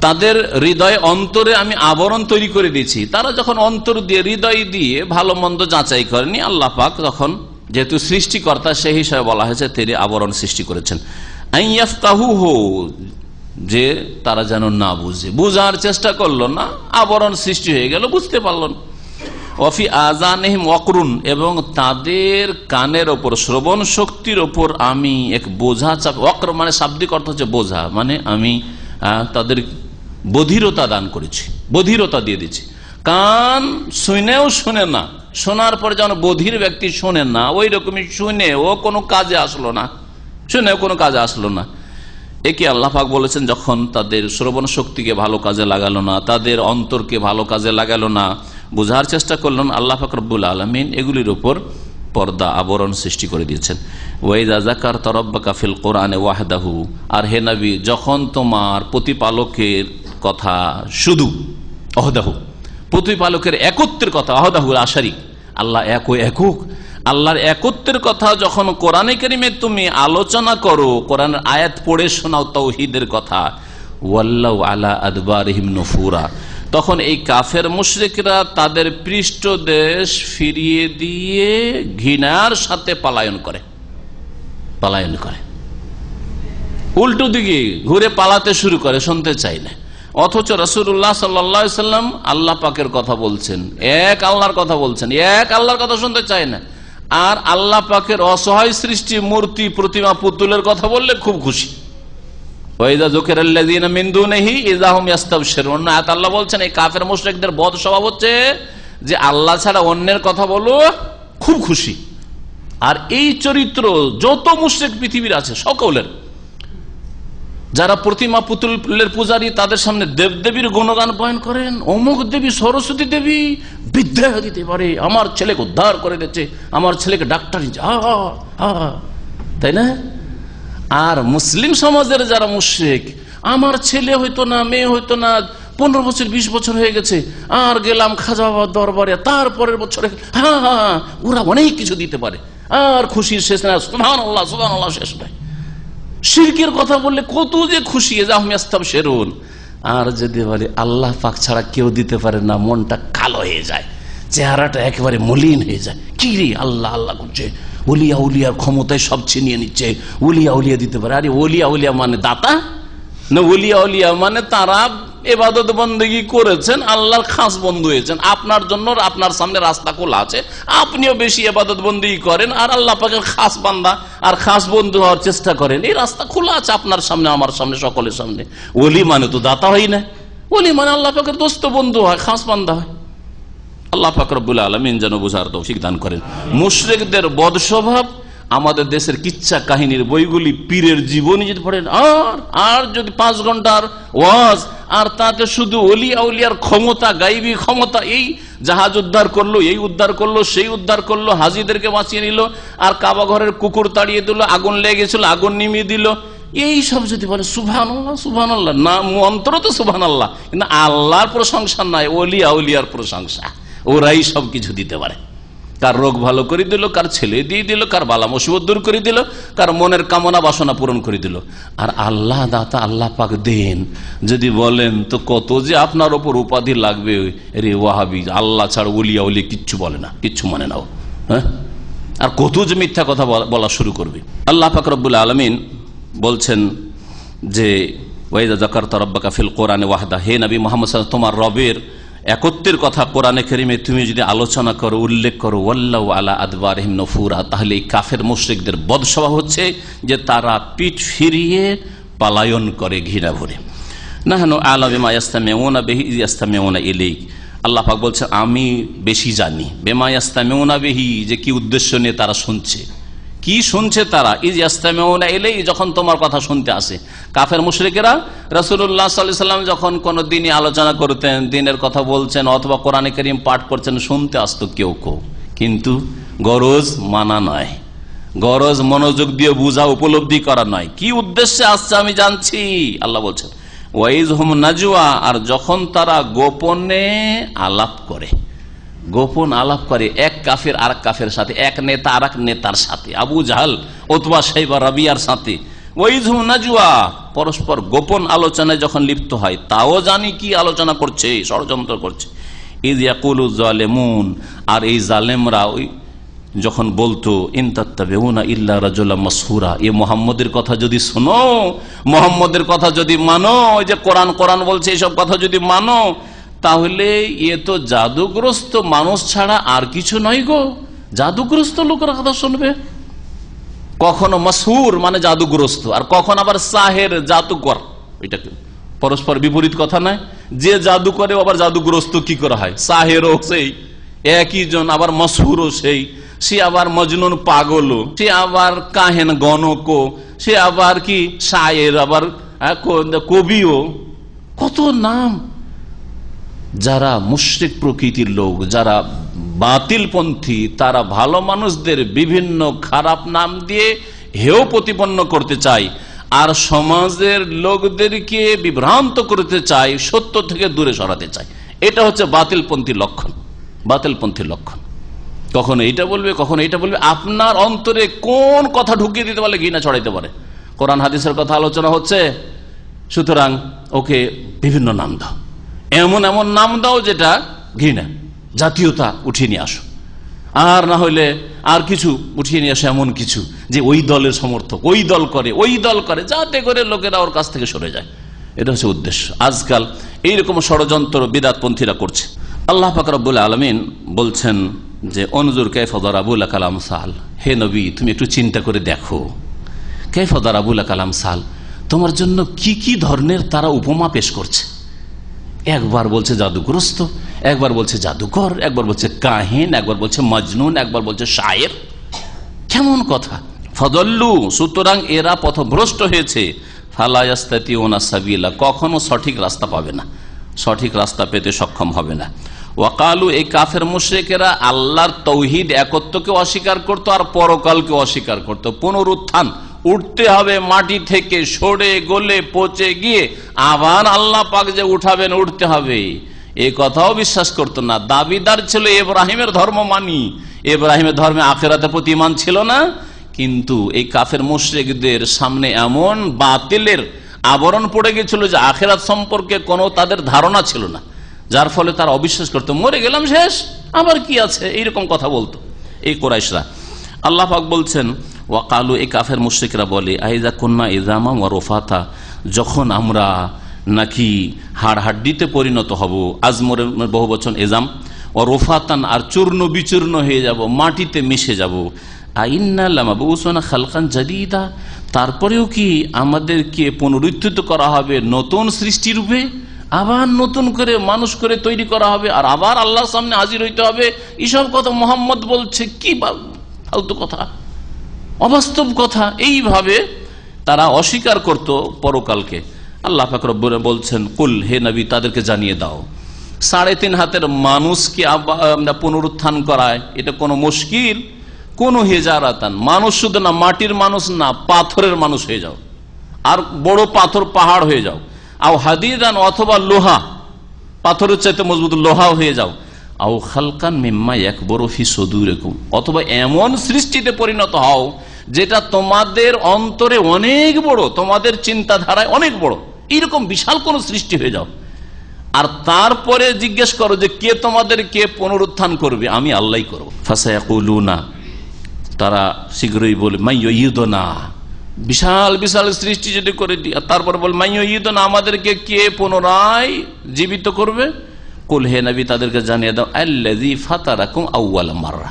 তাদের হৃদয় অন্তরে আমি আবরণ তৈরি করে দিয়েছি। তারা যখন অন্তর দিয়ে হৃদয় দিয়ে ভালো মন্দ যাচাই করেনি, আল্লাহ পাক তখন যেহেতু সৃষ্টিকর্তা সেই হিসাবে বলা হয়েছে তিনি আবরণ সৃষ্টি করেছেন। আইয়াফকাহুহু, যে তারা যেন না বুঝে, বুঝার চেষ্টা করলো না, আবরণ সৃষ্টি হয়ে গেল, বুঝতে পারল না। ওয়াফি আযানিহিম ওয়াকরুন, এবং তাদের কানের ওপর, শ্রবণ শক্তির ওপর আমি এক বোঝা চাপ। ওয়াকর মানে শাব্দিক অর্থ হচ্ছে বোঝা, মানে আমি তাদের বধিরতা দান করেছি, বধিরতা দিয়ে দিচ্ছি। কান শুনেও শুনে না, শোনার পরে যেন বধির ব্যক্তি শোনে না, ওই রকমই শুনেও কোনো কাজে আসলো না, শুনেও কোনো কাজে আসলো না। একে আল্লাহ পাক বলেছেন যখন তাদের শ্রবণ শক্তিকে ভালো কাজে লাগালো না, তাদের অন্তরকে ভালো কাজে লাগালো না, বোঝার চেষ্টা করলেন, আল্লাহ পাক রব্বুল আলামিন এগুলির উপর পর্দা, আবরণ সৃষ্টি করে দিয়েছেন। ওয়াইযা যাকারতা রাব্বাকা ফিল কোরআনে ওয়াহদাহু, আর হে নবী যখন তোমার প্রতিপালকের কথা শুধু, ওয়াহদাহু প্রতিপালকের একত্বের কথা, ওয়াহদাহু লা শারীক, আল্লাহ একক, আল্লাহর একত্বের কথা যখন কোরআনে কারিমে তুমি আলোচনা করো, কোরআনের আয়াত পড়ে শোনাও তাওহীদের কথা, ওয়াল্লাহু আলা আদবারিহিম নুফুরা, তখন এই কাফের মুশরিকরা তাদের পৃষ্ঠদেশ ফিরিয়ে দিয়ে ঘৃণার সাথে পলায়ন করে, উল্টো দিকে ঘুরে পালাতে শুরু করে, শুনতে চাই না। অথচ রাসূলুল্লাহ সাল্লাল্লাহু আলাইহি সাল্লাম আল্লাহ পাকের কথা বলছেন, এক আল্লাহর কথা বলছেন, এক আল্লাহর কথা শুনতে চায় না। আর আল্লাহ পাকের অসহায় সৃষ্টি মূর্তি, প্রতিমা, পুতুলের কথা বললে খুব খুশি। আল্লাহ বলছেন এই কাফের মুশরিকদের বদ স্বভাব হচ্ছে যে আল্লাহ ছাড়া অন্যের কথা বলো খুব খুশি। আর এই চরিত্র যত মুশরিক পৃথিবীর আছে সকলের, যারা প্রতিমা পুতুলের পূজারী, তাদের সামনে দেবদেবীর গুণগান বয়ান করেন, অমুক দেবী সরস্বতী দেবী বিদ্যা দিতে পারে, আমার ছেলেকে উদ্ধার করে দিচ্ছে, আমার ছেলেকে ডাক্তারি, তাই না? আর মুসলিম সমাজের যারা মুশরিক, আমার ছেলে হইতো না, মেয়ে হইতো না, 15 বছর 20 বছর হয়ে গেছে, আর গেলাম খাজা বাবার দরবারে, তারপরের বছরে ওরা অনেক কিছু দিতে পারে, আর খুশির শেষ না, সুবহানাল্লাহ সুবহানাল্লাহ শেষ নাই। শিরকের কথা বললে কত যে খুশি, শেরুন। আর যদি বলে আল্লাহ পাক ছাড়া কেউ দিতে পারে না, মনটা কালো হয়ে যায়, চেহারাটা একেবারে মলিন হয়ে যায়। কি রে আল্লাহ আল্লাহ করছে, ওলিয়া উলিয়ার ক্ষমতায় সব ছিনিয়ে নিচ্ছে, ওলিয়া উলিয়া দিতে পারে। আরে ওলিয়া উলিয়া মানে দাতা না, ওলিয়া উলিয়া মানে তারা ইবাদত বন্দেগী করেছেন, আল্লাহর খাস বন্ধু হয়েছেন, আপনার জন্য আপনার সামনে রাস্তা খোলা আছে, আপনিও বেশি ইবাদত বন্দেগী করেন, আর আল্লাহ পাকের খাস বান্দা আর খাস বন্ধু হওয়ার চেষ্টা করেন, এই রাস্তা খোলা আছে আপনার সামনে, আমার সামনে, সকলের সামনে। ওলি মানে তো দাতা হয় না, ওলি মানে আল্লাহ পাকের দোস্ত বন্ধু হয়, খাস বান্দা হয়। আল্লাহ পাক রব্বুল আলামিন যেন বুঝার তৌফিক দান করেন। মুশরিকদের বদ স্বভাব আমাদের দেশের কিচ্ছা কাহিনীর বইগুলি, পীরের জীবনী যদি পড়েন, আর যদি 5 ঘন্টার ওয়াজ, আর তাতে শুধু ওলিয়া উলিয়ার ক্ষমতা, গাইবী ক্ষমতা, এই জাহাজ উদ্ধার করলো, এই উদ্ধার করলো, সেই উদ্ধার করলো, হাজিদেরকে বাঁচিয়ে নিল, আর কাবা ঘরের কুকুর তাড়িয়ে দিল, আগুন লেগেছিল আগুন নিমিয়ে দিল, এই সব যদি বলে সুবহানাল্লাহ সুবহানাল্লাহ, না মন্ত্র তো সুবহানাল্লাহ, কিন্তু আল্লাহর প্রশংসা নাই, ওলিয়া উলিয়ার প্রশংসা, ওরাই সব কিছু দিতে পারে। কার রোগ ভালো করে দিল, কার ছেলে দিয়ে দিল, কার বালা মুসিবত দূর করে দিল, কার মনের কামনা বাসনা পূরণ করে দিল। আর আল্লাহ দাতা, আল্লাহ পাক দেন যদি বলেন তো কত যে আপনার ওপর উপাধি লাগবে। রে ওয়াহাবি, আল্লাহ ছাড়া ওলিয়া উলিয়া কিচ্ছু বলে না, কিচ্ছু মানে নাও, হ্যাঁ, আর কত যে মিথ্যা কথা বলা শুরু করবে। আল্লাহ পাক রব্বুল আলামিন বলছেন যে ওয়াইযা যাকারতা রাব্বাকা ফিল কোরআনে ওয়াহদা, হে নবী মুহাম্মদ সাল্লাল্লাহু আলাইহি ওয়াসাল্লাম তোমার রবের একত্বের কথা কোরআনে কারিমে তুমি যদি আলোচনা করো, উল্লেখ করো, ওয়াল্লাহু আলা আদবারিহিম নুফুরা, তাহলে এই কাফের মুশরিকদের বদ স্বভাব হচ্ছে যে তারা পিঠ ফিরিয়ে পালায়ন করে ঘৃণা ভরে। নাহনু আ'লামু বিমা ইয়াসতামিউনা বিহি ইয়াসতামিউনা ইলাইক, আল্লাহ পাক বলছেন আমি বেশি জানি, বিমা ইয়াসতামিউনা বিহি, যে কি উদ্দেশ্য নিয়ে তারা শুনছে, কি শুনছে তারা? ইজ ইয়াস্তামিউনা ইলাইহি, যখন তোমার কথা শুনতে আসে। কাফের মুশরিকেরা রাসূলুল্লাহ সাল্লাল্লাহু আলাইহি ওয়াসাল্লাম যখন কোন দিনই আলোচনা করতেন, দিনের কথা বলছেন অথবা কোরআনে কারীম পাঠ করছেন, শুনতে আসতো কেউ কেউ, কিন্তু গরজ মানা নয়, গরজ মনোযোগ দিয়ে বুঝা উপলব্ধি করা নয়। কি উদ্দেশ্যে আসছে আমি জানছি, আল্লাহ বলছেন। ওয়াইজ হুম নাজওয়া, আর যখন তারা গোপনে আলাপ করে, গোপন আলাপ করে এক কাফের আর কাফের সাথে, এক নেতা আর এক নেতার সাথে, আবু জাহাল উতবা শাইবা রাবিয়ার সাথে। ওয়াইজ হুম নাজওয়া, পরস্পর গোপন আলোচনায় যখন লিপ্ত হয়, তাও জানি কি আলোচনা করছে, ষড়যন্ত্র করছে। ইয ইয়াকুলু যালিমুন, আর এই জালেমরা ওই যখন বলতো ইন তাত্তাবিউনা ইল্লা রাজুলাম মাসহুরা, এ মুহাম্মদের কথা যদি শোনো, মুহাম্মদের কথা যদি মানো, ওই যে কোরআন কোরআন বলছে এইসব কথা যদি মানো, তাহলে এ তো জাদুগ্রস্ত মানুষ ছাড়া আর কিছু নয় গো। জাদুগ্রস্ত লোকের কথা শুনবে। কখনো মাসহুর মানে জাদুগ্রস্ত, আর কখন আবার সাহের জাদুকর, এটা পরস্পর বিপরীত কথা নয়। যে জাদু করে আবার জাদুগ্রস্ত কি করা হয়? সাহেরও সেই একই জন, আবার মাসহুরও সেই, সে আবার মজনুন পাগলও, সে আবার কাহেন গণকও, সে আবার কি শায়ের, আবার কবিও, কত নাম। যারা মুশরিক প্রকৃতির লোক, যারা বাতিলপন্থী, তারা ভালো মানুষদের বিভিন্ন খারাপ নাম দিয়ে হেয় প্রতিপন্ন করতে চায়, আর সমাজের লোকদেরকে বিভ্রান্ত করতে চায়, সত্য থেকে দূরে সরাতে চায়। এটা হচ্ছে বাতিলপন্থীর লক্ষণ, বাতিলপন্থীর লক্ষণ। কখনো এইটা বলবে, কখনো এইটা বলবে। আপনার অন্তরে কোন কথা ঢুকিয়ে দিতে পারলে ঘৃণা ছড়াইতে পারে। কোরআন হাদিসের কথা আলোচনা হচ্ছে, সুতরাং ওকে বিভিন্ন নাম দাও, এমন এমন নাম দাও যেটা ঘৃণা, জাতীয়তা উঠিয়ে নিয়ে আসো, আর না হইলে আর কিছু উঠিয়ে নিয়ে আসো, এমন কিছু যে ওই দলের সমর্থক, ওই দল করে, ওই দল করে, যাতে করে লোকেরা ওর কাছ থেকে সরে যায়। এটা হচ্ছে উদ্দেশ্য। আজকাল এইরকম ষড়যন্ত্র বিদআতপন্থীরা করছে। আল্লাহ পাক রব্বুল আলামিন বলছেন যে অনজুর কাইফা দারাবু লাকাল আমসাল, হে নবী তুমি একটু চিন্তা করে দেখো, কাইফা দারাবু লাকাল আমসাল, তোমার জন্য কি কি ধরনের তারা উপমা পেশ করছে। একবার বলছে জাদুগ্রস্ত, একবার বলছে জাদুকর, একবার বলছে কাহিন, একবার বলছে মজনুন, একবার বলছে শায়ের। কেমন কথা! ফদল্লু, সুতরাং এরা পথভ্রষ্ট হয়েছে। ফালা ইয়াস্তাতিউনা সাবিলা, কখনো সঠিক রাস্তা পাবে না, সঠিক রাস্তা পেতে সক্ষম হবে না। ওয়াকালু, এই কাফের মুশরিকেরা আল্লাহর তৌহিদ একত্বকে অস্বীকার করত, আর পরকালকে অস্বীকার করত। পুনরুত্থান, উঠতে হবে মাটি থেকে, সরে গলে পচে গিয়ে আবার আল্লাহ পাক যে উঠাবেন, উঠতে হবে, এই কথাও বিশ্বাস করত না। দাবিদার ছিল ইব্রাহিমের ধর্ম মানি, ইব্রাহিমের ধর্মে আখিরাতের প্রতি ঈমান ছিল না। কিন্তু এই কাফের মুশরিকদের সামনে এমন বাতিলের আবরণ পড়ে গেছিল যে আখিরাত সম্পর্কে কোনো তাদের ধারণা ছিল না, যার ফলে তারা অবিশ্বাস করতো। মরে গেলাম শেষ, আবার কি আছে, এইরকম কথা বলতো এই কুরাইশরা। আল্লাহ পাক বলছেন ওয়াকালু, এই কাফের মুশরিকরা বলে আইজা কুন্না ইজামা ওয়া রুফাতা, যখন আমরা নাকি হাড় হাড্ডিতে পরিণত হব, আজমরের বহু বচন এজাম, ও রুফাতান, আর চূর্ণ বিচূর্ণ হয়ে যাব, মাটিতে মিশে যাব। আইন্না লামাবউসুনা খালকান জাদীদা, তারপরেও কি আমাদেরকে পুনরুত্থিত করা হবে নতুন সৃষ্টি রূপে, আবার নতুন করে মানুষ করে তৈরি করা হবে, আর আবার আল্লাহর সামনে হাজির হইতে হবে। এইসব কথা মোহাম্মদ বলছে, কি ফালতু কথা, অবাস্তব কথা। এইভাবে তারা অস্বীকার করত পরকালকে। আল্লাহ পাক রব্বুল বলছেন কুল, হে নবী তাদেরকে জানিয়ে দাও, 3.5 হাতের মানুষকে পুনরুত্থান করায় এটা কোনো মুশকিল? কোন হেজারাতান, মানুষ শুধু না, মাটির মানুষ না, পাথরের মানুষ হয়ে যাও, আর বড় পাথর পাহাড় হয়ে যাও। আও হাদিদান, অথবা লোহা, পাথরের চাইতে মজবুত লোহা হয়ে যাও। আও খালকান মিম্মা ইয়াকবুরু ফি সুদুরিকুম, অথবা এমন সৃষ্টিতে পরিণত হও যেটা তোমাদের অন্তরে অনেক বড়, তোমাদের চিন্তাধারায় অনেক বড়, এইরকম বিশাল কোন সৃষ্টি হয়ে যাও। আর তারপরে জিজ্ঞেস করো যে কে তোমাদেরকে পুনরুত্থান করবে? আমি আল্লাহই করব। ফাসায়াকুলুনা, তারা শীঘ্রই বলে মাইয়ুদনা, বিশাল বিশাল সৃষ্টি যদি করে দিই, আর তারপর বল মাইয়ুদনা, আমাদেরকে কে পুনরায় জীবিত করবে? কুল, হে নবী তাদেরকে জানিয়ে দাও, আল্লাযী ফাতারাকুম আউওয়াল মাররা,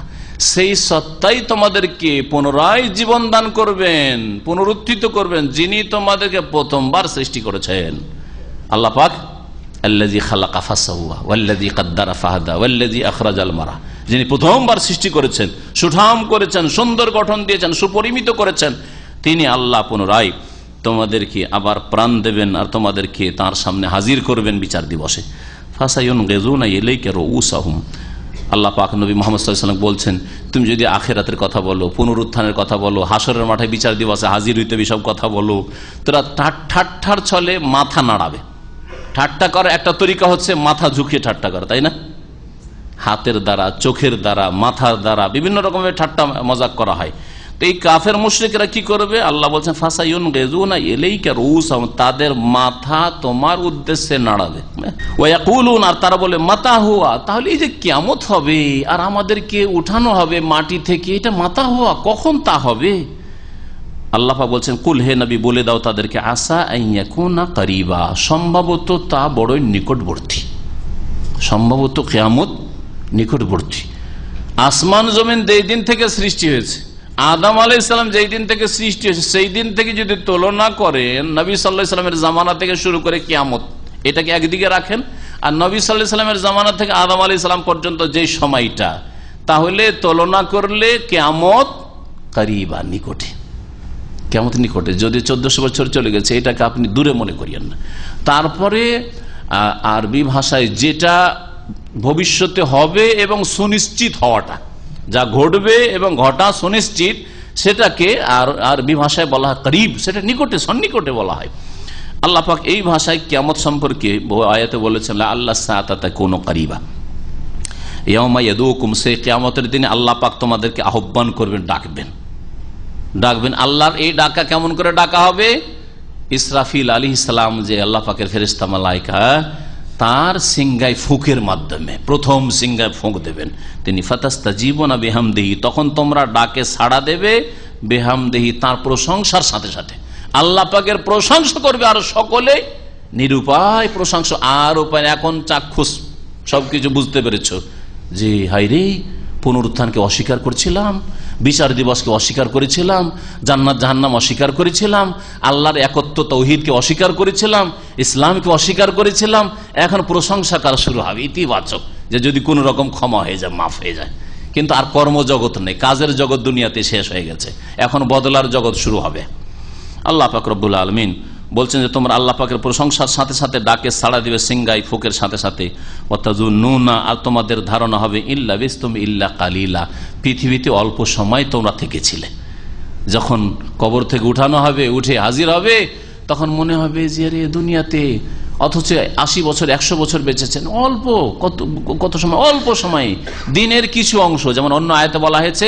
সেই সত্তাই তোমাদেরকে পুনরায় জীবন দান করবেন, পুনরুত্থিত করবেন, যিনি তোমাদেরকে প্রথমবার সৃষ্টি করেছেন। আল্লাহ পাক আল্লাযী খালাকা ফাসাওয়া ওয়াল্লাযী কদ্দারা ফাহাদা ওয়াল্লাযী আখরাজাল মারআ, যিনি প্রথমবার সৃষ্টি করেছেন, সুঠাম করেছেন, সুন্দর গঠন দিয়েছেন, সুপরিমিত করেছেন, তিনি আল্লাহ পুনরায় তোমাদেরকে আবার প্রাণ দেবেন আর তোমাদেরকে তার সামনে হাজির করবেন বিচার দিবসে। ফাসায়ুনগিজুনা ইলাইকা রুউসাহুম, আল্লাহ পাক নবী মুহাম্মদ সাল্লাল্লাহু আলাইহি ওয়াসাল্লাম বলছেন, তুমি যদি আখিরাতের কথা বলো, পুনরুত্থানের কথা বলো, হাসরের মাঠে বিচার দিবসে হাজির হইতে সব কথা বলো, তোরা ঠাট্টার ছলে মাথা নাড়াবে। ঠাট্টা করার একটা তরিকা হচ্ছে মাথা ঝুঁকিয়ে ঠাট্টা করা, তাই না? হাতের দ্বারা, চোখের দ্বারা, মাথার দ্বারা বিভিন্ন রকমের ঠাট্টা মজাক করা হয়। তো এই কাফের মুশরিকরা কি করবে? আল্লাহ বলছেন ফাসায়ুনগিজুনা ইলাইকা রুউসাহুম, তাদের মাথা তোমার উদ্দেশ্যে নাড়াবে। ওয়া ইয়াকুলুন, আর তারা বলে মাতা হুয়া, তাহলে এই যে কিয়ামত হবে আর আমাদেরকে উঠানো হবে মাটি থেকে, এটা মাতা হুয়া, কখন তা হবে? আল্লাহ পাক বলছেন কুল, হে নবী বলে দাও তাদেরকে, আসা আইয়াকুনা করিবা, সম্ভবত তা বড়ই নিকটবর্তী, সম্ভবত কিয়ামত নিকটবর্তী। আসমান জমিন যেই দিন থেকে সৃষ্টি হয়েছে, আদম আলাইহিস সালাম যেই দিন থেকে সৃষ্টি হয়েছে, সেই দিন থেকে যদি তুলনা করেন নবী সাল্লাল্লাহু আলাইহি ওয়াসাল্লামের জামানা থেকে শুরু করে কিয়ামত, এটাকে একদিকে রাখেন, আর নবী সাল্লাল্লাহু আলাইহি ওয়াসাল্লামের জামানা থেকে আদম আলাইহিস সালাম পর্যন্ত যে সময়টা, তাহলে তুলনা করলে কিয়ামত করিবা, নিকটে, কিয়ামত নিকটে। যদি 1400 বছর চলে গেছে, এটাকে আপনি দূরে মনে করিয়েন না। তারপরে আরবি ভাষায় যেটা ভবিষ্যতে হবে এবং সুনিশ্চিত হওয়াটা, যা ঘটবে এবং ঘটা সুনিশ্চিত, সেটাকে আরবি ভাষায় বলা হয় করিব, সেটা নিকটে, সন্নিকটে বলা হয়। আল্লাহ পাক এই ভাষায় কিয়ামত সম্পর্কে আয়াতে বলেছেন আল্লাহ সাআতা কোন করিবা, ইয়াউমা ইয়াদুকুম, সেই কিয়ামতের দিনে আল্লাহ পাক তোমাদেরকে আহ্বান করবেন, ডাকবেন। আল্লাহর এই ডাকা কেমন করে ডাকা হবে? ইসরাফিল আলাইহিস সালাম, যে আল্লাহ পাকের ফেরেশতা মালায়েকা, তার সিংগায় ফুঁকের মাধ্যমে প্রথম সিংগায় ফুঁক দেবেন তিনি। ফাতাস্তাজিবুনা বিহামদিহি, তখন তোমরা ডাকে সাড়া দেবে, বিহামদিহি, তার প্রশংসার সাথে সাথে আল্লাহ পাকের প্রশংসা করবে, আর সকলে নিরুপায় প্রশংসা, আর উপায়, এখন চাক্ষুষ সবকিছু বুঝতে পেরেছো যে হায় রে, পুনরুত্থানকে অস্বীকার করছিলাম, বিচার দিবসকে অস্বীকার করেছিলাম, জান্নাত জাহান্নাম অস্বীকার করেছিলাম, আল্লাহর একত্ব তৌহিদকে অস্বীকার করেছিলাম, ইসলামকে অস্বীকার করেছিলাম, এখন প্রশংসা করা শুরু হবে ইতিবাচক, যে যদি কোন রকম ক্ষমা হয়ে যায়, মাফ হয়ে যায়। কিন্তু আর কর্মজগৎ নেই, কাজের জগৎ দুনিয়াতে শেষ হয়ে গেছে, এখন বদলার জগৎ শুরু হবে। আল্লাহ পাক রব্বুল আলামিন বলছেন যে তোমরা আল্লাহ পাকের প্রশংসার সাথে সাথে ডাকে সাড়া দিবে, সিংগাই ফুকের সাথে সাথে, ওয়াতাজুন্নুনা, আর তোমাদের ধারণা হবে ইল্লা বিস্তুম ইল্লা কালিলা, পৃথিবীতে অল্প সময় তোমরা থেকেছিলে। যখন কবর থেকে উঠানো হবে, উঠে হাজির হবে, তখন মনে হবে যে আরে দুনিয়াতে, অথচ 80 বছর 100 বছর বেঁচেছেন, অল্প কত সময়, অল্প সময়, দিনের কিছু অংশ। যেমন অন্য আয়াতে বলা হয়েছে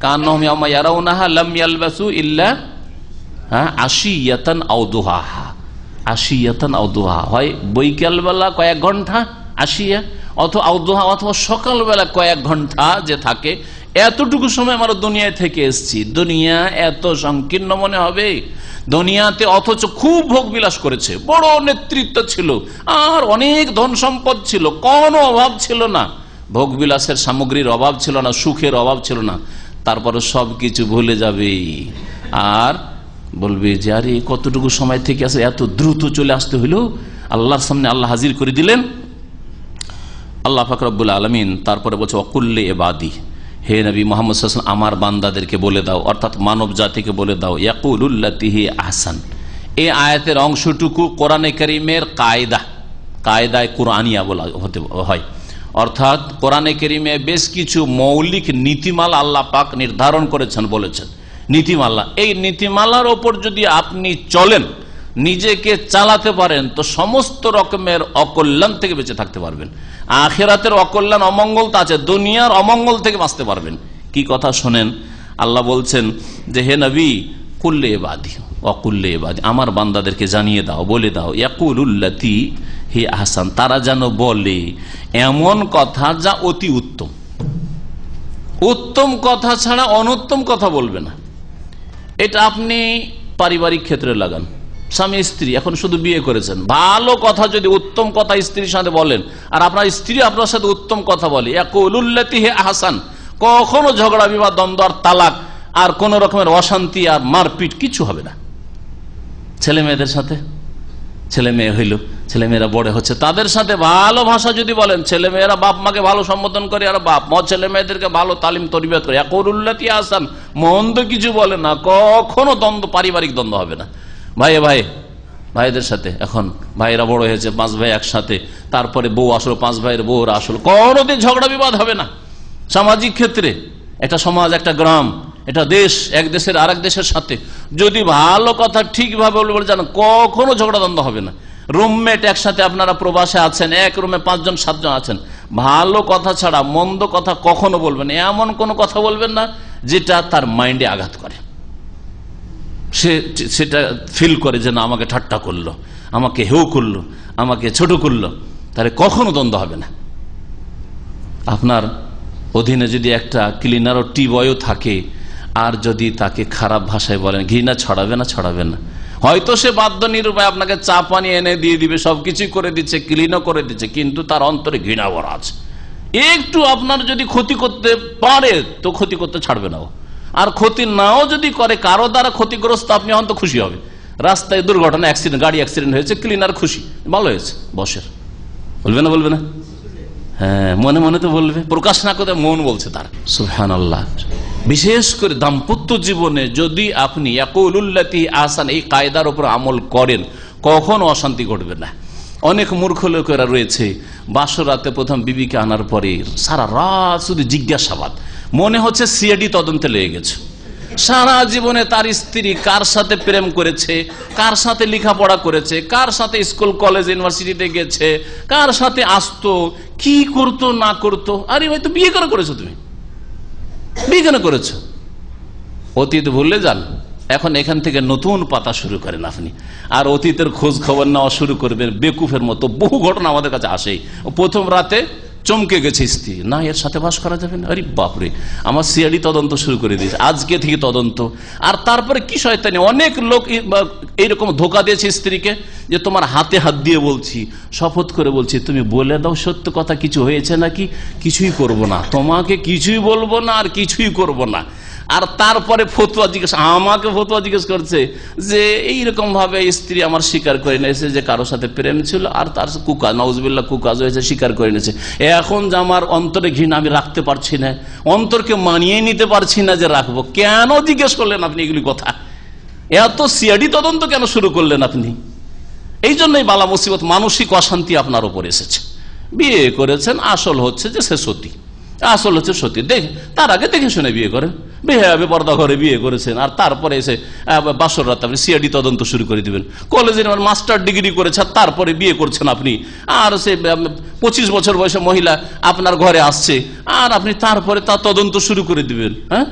কান্নাহুম ইয়াওমা ইয়ারাউনাহা লাম ইয়ালবাসু ইল্লা আশিয়াতান আও দুহাহা, আশিয়াতান আও দুহা, হয় বৈকালবেলা কয়েক ঘন্টা আশিয়া, অথবা আও দুহা, অথবা সকালবেলা কয়েক ঘন্টা যে থাকে, এতটুকু সময় আমরা দুনিয়ায় থেকে এসেছি। দুনিয়া এত সংকীর্ণ মনে হবে দুনিয়াতে, অথচ খুব ভোগ বিলাস করেছে, বড় নেতৃত্ব ছিল, আর অনেক ধন সম্পদ ছিল, কোনো অভাব ছিল না, ভোগ বিলাসের সামগ্রীর অভাব ছিল না, সুখের অভাব ছিল না। তারপরে সবকিছু ভুলে যাবে আর বলবে যে আরে কতটুকু সময় থেকে আসে, এত দ্রুত চলে আসতে হইল, আল্লাহর সামনে আল্লাহ হাজির করে দিলেন। আল্লাহ পাক রব্বুল আলামিন তারপরে বলছে ওয়াকুল্লি ইবাদি, হে নবী মুহাম্মদ সাল্লাল্লাহু আলাইহি ওয়াসাল্লাম, আমার বান্দাদেরকে বলে দাও, অর্থাৎ মানব জাতিকে বলে দাও, ইয়াকুলুল্লাতি হি আহসান। এই আয়াতের অংশটুকু কোরআনে কারীমের কায়দায় কুরআনিয়া বলা হতে হয়, অর্থাৎ কোরআনে কারীমে বেশ কিছু মৌলিক নীতিমালা আল্লাহ পাক নির্ধারণ করেছেন, বলেছেন নীতিমালা। এই নীতিমালার ওপর যদি আপনি চলেন, নিজেকে চালাতে পারেন, তো সমস্ত রকমের অকল্যাণ থেকে বেঁচে থাকতে পারবেন। আখিরাতের অকল্যাণ অমঙ্গল তো আছে, দুনিয়ার অমঙ্গল থেকে বাঁচতে পারবেন। কি কথা শোনেন, আল্লাহ বলছেন যে হে নবী কুল্লে ইবাদি অকুল্লে ইবাদি, আমার বান্দাদেরকে জানিয়ে দাও, বলে দাও, ইয়াকুলুল্লাতি হি আহসান, তারা যেন বলে এমন কথা যা অতি উত্তম, উত্তম কথা ছাড়া অনুত্তম কথা বলবে না। এটা আপনি পারিবারিক ক্ষেত্রে লাগান, স্বামী স্ত্রী এখন শুধু বিয়ে করেছেন, ভালো কথা যদি উত্তম কথা স্ত্রীর সাথে বলেন, আর আপনার স্ত্রী আপনার সাথে উত্তম কথা বলে, ইয়াকুলুল্লাতি হি আহসান, কখনো ঝগড়া বিবাদ দ্বন্দ্ব আর তালাক আর কোন রকমের অশান্তি আর মারপিট কিছু হবে না। ছেলে মেয়েদের সাথে, ছেলে মেয়ে হইল, ছেলেমেয়েরা বড় হচ্ছে, তাদের সাথে ভালো ভাষা যদি বলেন, ছেলেমেয়েরা বাপ মাকে ভালো সম্বোধন করে, আর বাপ মা ছেলে মেয়েদেরকে ভালো তালিম তরবিয়ত করে, ইয়াকুলুল্লাতি আহসান, মন্দ কিছু বলে না, কখনো দ্বন্দ্ব, পারিবারিক দ্বন্দ্ব হবে না। ভাইদের সাথে, এখন ভাইরা বড় হয়েছে, 5 ভাই একসাথে, তারপরে বউ আসলো, 5 ভাইয়ের বউরা আসলো, কোনোদিন ঝগড়া বিবাদ হবে না। সামাজিক ক্ষেত্রে একটা সমাজ, একটা গ্রাম, এটা দেশ, এক দেশের আরেক দেশের সাথে যদি ভালো কথা ঠিকভাবে বলে জানো, কখনো ঝগড়া দ্বন্দ্ব হবে না। রুমমেট একসাথে, আপনারা প্রবাসে আছেন, এক রুমে 5 জন 7 জন আছেন, ভালো কথা ছাড়া মন্দ কথা কখনো বলবেন না। এমন কোনো কথা বলবেন না যেটা তার মাইন্ডে আঘাত করে, সেটা ফিল করে যে না, আমাকে ঠাট্টা করলো, আমাকে হেউ করলো, আমাকে ছোট করলো, তাহলে কখনো দ্বন্দ্ব হবে না। আপনার অধীনে যদি একটা ক্লিনার ও টি বয়ও থাকে, আর যদি তাকে খারাপ ভাষায় বলেন, ঘৃণা ছড়াবে না? ছড়াবে না। হয়তো সে বাধ্য নিরুপায় আপনাকে চা পানি এনে দিয়ে দিবে, সবকিছুই করে দিচ্ছে, ক্লিনও করে দিচ্ছে, কিন্তু তার অন্তরে ঘৃণা ভরা আছে। একটু আপনার যদি ক্ষতি করতে পারে তো ক্ষতি করতে ছাড়বে না। আর ক্ষতি নাও যদি করে, কারো দ্বারা ক্ষতিগ্রস্ত আপনি হয়তো খুশি হবে। রাস্তায় দুর্ঘটনা, অ্যাক্সিডেন্ট, গাড়ি অ্যাক্সিডেন্ট হয়েছে, ক্লিনার খুশি, ভালো হয়েছে, বসের, বলবে না? বলবে না? হ্যাঁ, মনে মনে তো বলবে, প্রকাশ না করে মন বলছে তার। সুবহানাল্লাহ। বিশেষ করে দাম্পত্য জীবনে যদি আপনি ইয়াকুলুল্লাতি আহসান এই কায়দার উপর আমল করেন, কখনো অশান্তি ঘটবে না। অনেক মূর্খ লোকেরা রয়েছে, বাসর রাতে প্রথম বিবিকে আনার পরে সারা রাত শুধু জিজ্ঞাসাবাদ, মনে হচ্ছে সিআইডি তদন্তে লেগে গেছে। সারা জীবনে তার স্ত্রী কার সাথে প্রেম করেছে, কার সাথে লেখাপড়া করেছে, কার সাথে স্কুল কলেজ ইউনিভার্সিটিতে গেছে, কার সাথে আসতো, কি করতো না করতো। আরে ভাই, তো বিয়ে করে করেছো, তুমি বিয়ে কেন করেছো? অতীত ভুলে যান, এখন এখান থেকে নতুন পাতা শুরু করেন আপনি, আর অতীতের খোঁজ খবর নেওয়া শুরু করবেন বেকুফের মতো। বহু ঘটনা আমাদের কাছে আসে, প্রথম রাতে চমকে গেছে স্ত্রী, না এর সাথে বাস করা যাবে না, আরে বাপরে, আমার সিআইডি তদন্ত শুরু করে দিয়েছে, আজকে থেকে তদন্ত। আর তারপরে কি শয়তানি, অনেক লোক এইরকম ধোকা দিয়েছে স্ত্রীকে, যে তোমার হাতে হাত দিয়ে বলছি, শপথ করে বলছি, তুমি বলে দাও সত্য কথা, কিছু হয়েছে নাকি, কিছুই করব না, তোমাকে কিছুই বলবো না, আর কিছুই করব না। আর তারপরে ফতুয়া জিজ্ঞেস, আমাকে ফতুয়া জিজ্ঞেস করছে যে এইরকম ভাবে স্ত্রী আমার স্বীকার করে নিয়েছে যে কারোর সাথে প্রেম ছিল, আর তার কুকাজ, নাউজুবিল্লাহ, কুকাজ হয়েছে, স্বীকার করে নিয়েছে। এখন যে আমার অন্তরে ঘৃণা আমি রাখতে পারছি না, অন্তরকে মানিয়ে নিতে পারছি না যে রাখবো। কেন জিজ্ঞেস করলেন আপনি এগুলি কথা? এত সিআইডি তদন্ত কেন শুরু করলেন আপনি? এই জন্যই বালা মুসিবত, মানসিক অশান্তি আপনার উপর এসেছে। বিয়ে করেছেন, আসল হচ্ছে যে সে সতী, আসল হচ্ছে সতী, তার আগে দেখে শুনে বিয়ে করেন, বিয়ে হবে, পর্দা ঘরে বিয়ে করেছেন, আর তারপরে এসে বাসর রাত আপনি সিআইডি তদন্ত শুরু করে দিবেন। কলেজে মাস্টার ডিগ্রি করেছে, তারপরে বিয়ে করছেন আপনি, আর সে 25 বছর বয়সে মহিলা আপনার ঘরে আসছে, আর আপনি তারপরে তার তদন্ত শুরু করে দিবেন। হ্যাঁ,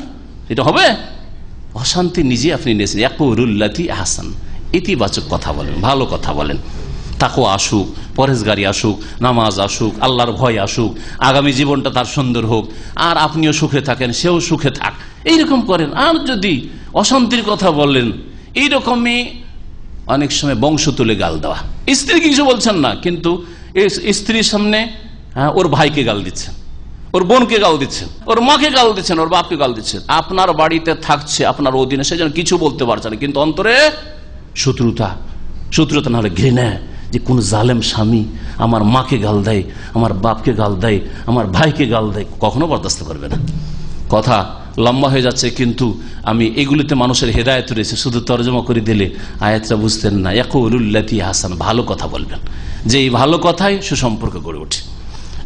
এটা হবে? অশান্তি নিজে আপনি নিয়েছেন। ইয়াকুলুল্লাতি আহসান, ইতিবাচক কথা বলেন, ভালো কথা বলেন, তাকওয়া আসুক, পরহেজগারি আসুক, নামাজ আসুক, আল্লাহর ভয় আসুক, আগামী জীবনটা তার সুন্দর হোক, আর আপনিও সুখে থাকেন, সেও সুখে থাক, এইরকম করেন। আর যদি অশান্তির কথা বললেন, এইরকমই অনেক সময় বংশ তুলে গাল দেওয়া, স্ত্রী কিছু বলছেন না, কিন্তু স্ত্রীর সামনে ওর ভাইকে গাল দিচ্ছেন, ওর বোনকে গাল দিচ্ছেন, ওর মাকে গাল দিচ্ছেন, ওর বাপকে গাল দিচ্ছেন। আপনার বাড়িতে থাকছে, আপনার অধীনে, সে যেন কিছু বলতে পারছে না, কিন্তু অন্তরে শত্রুতা, শত্রুতা না হলে ঘৃণা, যে কোন জালেম স্বামী আমার মাকে গাল দেয়, আমার বাপকে গাল দেয়, আমার ভাইকে গাল দেয়, কখনো বরদাস্ত করবে না। কথা লম্বা হয়ে যাচ্ছে, কিন্তু আমি এগুলিতে মানুষের হেদায়েত রয়েছে, শুধু তর্জমা করে দিলে আয়াতটা বুঝতেন না। ইয়াকুলুল্লাতি আহসান, ভালো কথা বলবেন, যে এই ভালো কথাই সুসম্পর্ক গড়ে ওঠে।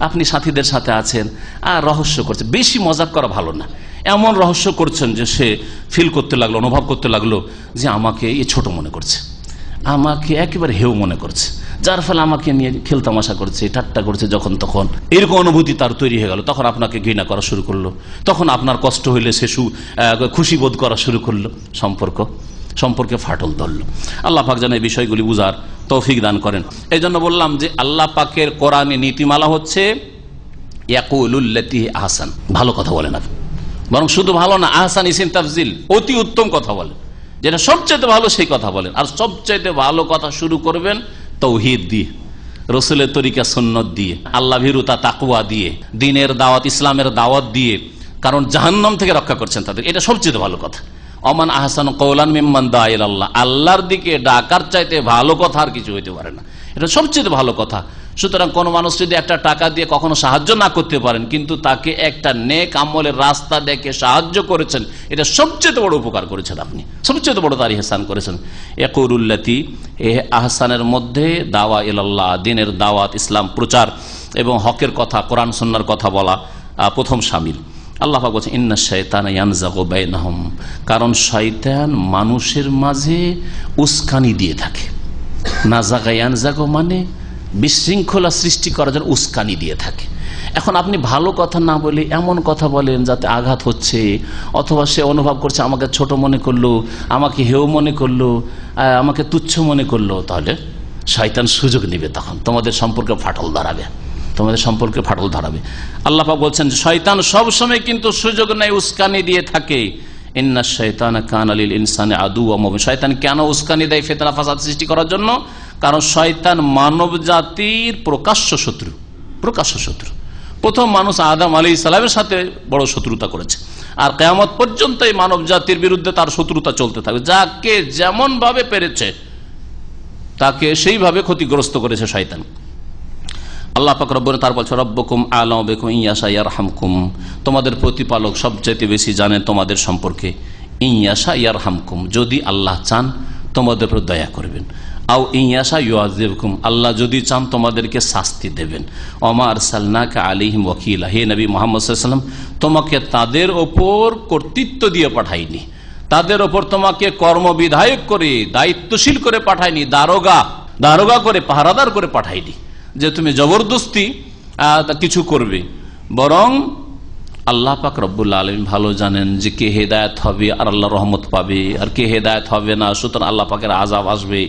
আপনি সাথীদের সাথে আছেন আর রহস্য করছেন, বেশি মজাক করা ভালো না, এমন রহস্য করছেন যে সে ফিল করতে লাগলো, অনুভব করতে লাগলো যে আমাকে এ ছোট মনে করছে, আমাকে একেবারে হেউ মনে করছে, যার ফলে আমাকে নিয়ে খেলতামাশা করছে, ঠাট্টা করছে, যখন তখন এরকম অনুভূতি তার তৈরি হয়ে গেল, তখন আপনাকে ঘৃণা করা শুরু করলো, তখন আপনার কষ্ট হইলে সে খুশি বোধ করা শুরু করলো, সম্পর্কে ফাটল ধরলো। আল্লাহ পাক যেন এই বিষয়গুলি বুঝার তৌফিক দান করেন। এই জন্য বললাম যে আল্লাহ পাকের কোরআনে নীতিমালা হচ্ছে ইয়াকুলুল্লাতি আহসান, ভালো কথা বলেন আপনি, বরং শুধু ভালো না, আহসান ইসিম তাফজিল, অতি উত্তম কথা বলেন, যেটা সবচেয়ে ভালো সেই কথা বলেন। আর সবচেয়ে ভালো কথা শুরু করবেন তাওহীদ দিয়ে, রসুলের তরিকা সুন্নত দিয়ে, আল্লাহ ভীরুতা তাকওয়া দিয়ে, দ্বীনের দাওয়াত, ইসলামের দাওয়াত দিয়ে, কারণ জাহান্নাম থেকে রক্ষা করছেন তাদের, এটা সবচেয়ে ভালো কথা। অমান আহসান কওলান মিম্মান দাআ ইলাল্লাহ, আল্লাহর দিকে ডাকার চাইতে ভালো কথা আর কিছু হইতে পারে না। এটা সবচেয়ে ভালো কথা। সুতরাং কোন মানুষ যদি একটা টাকা দিয়ে কখনো সাহায্য না করতে পারেন, কিন্তু তাকে একটা নেক আমলের রাস্তা দেখে সাহায্য করেছেন, এটা সবচেয়ে বড় উপকার করেছেন আপনি, সবচেয়ে বড় তার ইহসান করেছেন। ইয়াকুলুল্লাতি, এই আহসানের মধ্যে দাওয়া ইলাল্লাহ, দ্বীনের দাওয়াত, ইসলাম প্রচার এবং হকের কথা, কোরআন সুন্নাহর কথা বলা প্রথম শামিল। আল্লাহ পাক বলছেন ইন্না শাইতানা ইয়ানজাগু বাইনাহুম, কারণ শয়তান মানুষের মাঝে উস্কানি দিয়ে থাকে। নাজাগা ইয়ানজাগু মানে বিশৃঙ্খলা সৃষ্টি করার জন্য উস্কানি দিয়ে থাকে। এখন আপনি ভালো কথা না বলে এমন কথা বলেন যাতে আঘাত হচ্ছে, অথবা সে অনুভব করছে আমাকে ছোট মনে করলো, আমাকে হেয় মনে করলো, আমাকে তুচ্ছ মনে করলো, তাহলে শয়তান সুযোগ নেবে, তখন তোমাদের সম্পর্কে ফাটল ধরাবে, তোমাদের সম্পর্কে ফাটল ধরাবে। আল্লাহ পাক বলছেন শয়তান সব সময় কিন্তু সুযোগ নেয়, উস্কানি দিয়ে থাকে। ইন্না শাইতানা কানা লিল ইনসানি আদুওয়াম মুবিন, শয়তান কেন উস্কানি দেয় ফিতনা ফাসাদ সৃষ্টি করার জন্য? কারণ শয়তান মানব জাতির প্রকাশ্য শত্রু, প্রকাশ্য শত্রু। প্রথম মানুষ আদম আলাইহিস সালামের সাথে বড় শত্রুতা করেছে, আর কিয়ামত পর্যন্ত এই মানব জাতির বিরুদ্ধে তার শত্রুতা চলতে থাকবে। যাকে যেমন ভাবে পেরেছে তাকে সেইভাবে ক্ষতিগ্রস্ত করেছে শয়তান। আল্লাহ পাক রব্বুল তার বলছে রব্বুকুম আ'লামু বিকুম ইয়াশা ইয়ারহামকুম, তোমাদের প্রতিপালক সবচেয়ে বেশি জানেন তোমাদের সম্পর্কে। ইয়াশা ইয়ারহামকুম, যদি আল্লাহ চান তোমাদের উপর দয়া করবেন। আও ইয়াশা ইউআযিবকুম, আল্লাহ যদি চান তোমাদেরকে শাস্তি দেবেন। ওমা আরসালনাকা আলাইহিম ওয়াকিলা, হে নবী মুহাম্মদ সাল্লাল্লাহু আলাইহি ওয়াসাল্লাম, তোমাকে তাদের ওপর কর্তৃত্ব দিয়ে পাঠাইনি, তাদের ওপর তোমাকে কর্মবিধায়ক করে দায়িত্বশীল করে পাঠাইনি, দারোগা করে পাহারাদার করে পাঠাইনি যে তুমি জবরদস্তি কিছু করবে। বরং আল্লাহ পাক রব্বুল আলামিন ভালো জানেন যে কে হেদায়েত হবে আর আল্লাহ রহমত পাবে, আর কে হেদায়েত হবে না, সুতরাং আল্লাহ পাকের আযাব আসবে,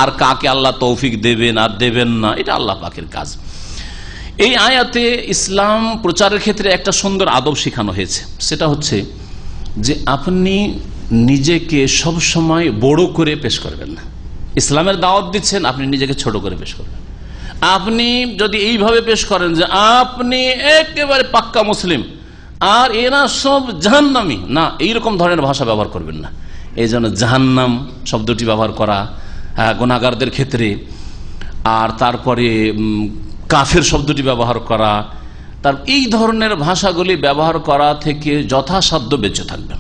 আর কাকে আল্লাহ তৌফিক দেবেন আর দেবেন না, এটা আল্লাহ পাকের কাজ। এই আয়াতে ইসলাম প্রচারের ক্ষেত্রে একটা সুন্দর আদব শেখানো হয়েছে, সেটা হচ্ছে যে আপনি নিজেকে সব সময় বড় করে পেশ করবেন না। ইসলামের দাওয়াত দিচ্ছেন, আপনি নিজেকে ছোট করে পেশ করবেন। আপনি যদি এইভাবে পেশ করেন যে আপনি একেবারে পাক্কা মুসলিম আর এরা সব জাহান্নামী, না, এইরকম ধরনের ভাষা ব্যবহার করবেন না। এই জন্য জাহান্নাম শব্দটি ব্যবহার করা গুনাহগারদের ক্ষেত্রে, আর তারপরে কাফের শব্দটি ব্যবহার করা, তার এই ধরনের ভাষাগুলি ব্যবহার করা থেকে যথাসাধ্য বেঁচে থাকবেন,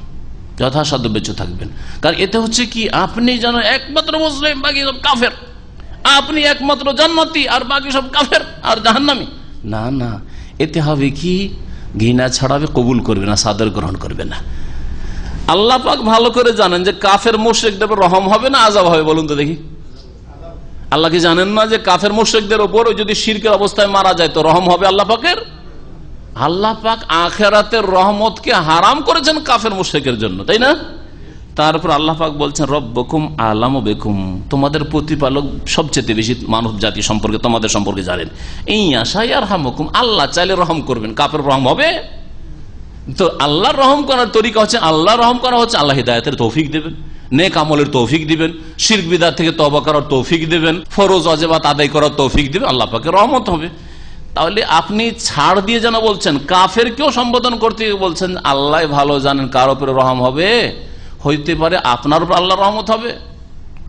যথাসাধ্য বেঁচে থাকবেন। কারণ এতে হচ্ছে কি, আপনি যেন একমাত্র মুসলিম, বাকি সব কাফের, আপনি একমাত্র জান্নাতি আর বাকি সব কাফের আর জাহান্নামী, না না, এতে হবে কি, ঘৃণা ছড়াবে, কবুল করবে না, সাদর গ্রহণ করবে না। আল্লাহ পাক ভালো করে জানেন যে কাফের মুশরিকদের উপর রহম হবে না আযাব হবে, বলুন তো দেখি। আল্লাহ কি জানেন না যে কাফের মুশরিকদের উপর যদি শিরকের অবস্থায় মারা যায় তো রহম হবে আল্লাহ পাকের? আল্লাহ পাক আখিরাতের রহমতকে হারাম করেছেন কাফের মুশরিকের জন্য, তাই না? তারপর আল্লাহ পাক বলছেন রব্বুকুম আ'লামু বিকুম, তোমাদের প্রতিপালক সবচেয়ে বেশি মানব জাতি সম্পর্কে, তোমাদের সম্পর্কে জানেন। ইয়াশা ইয়ারহামুকুম, আল্লাহ চাইলে রহম করবেন, কাফের রহম হবে? তো আল্লাহর রহম করার তরিকা হচ্ছে, আল্লাহ রহম করা হচ্ছে আল্লাহ হিদায়াতের তৌফিক দেবেন, নেক আমলের তৌফিক দিবেন, শিরক বিদআত থেকে তওবা করার তৌফিক দিবেন, ফরজ ওয়াজিবাত আদায় করার তৌফিক দিবেন, আল্লাহ পাকের রহমত হবে। তাহলে আপনি ছাড় দিয়ে যেন বলছেন, কাফেরকেও সম্বোধন করতে বলছেন আল্লাহ ভালো জানেন কার উপরে রহম হবে। হইতে পারে আপনার উপর আল্লাহর রহমত হবে,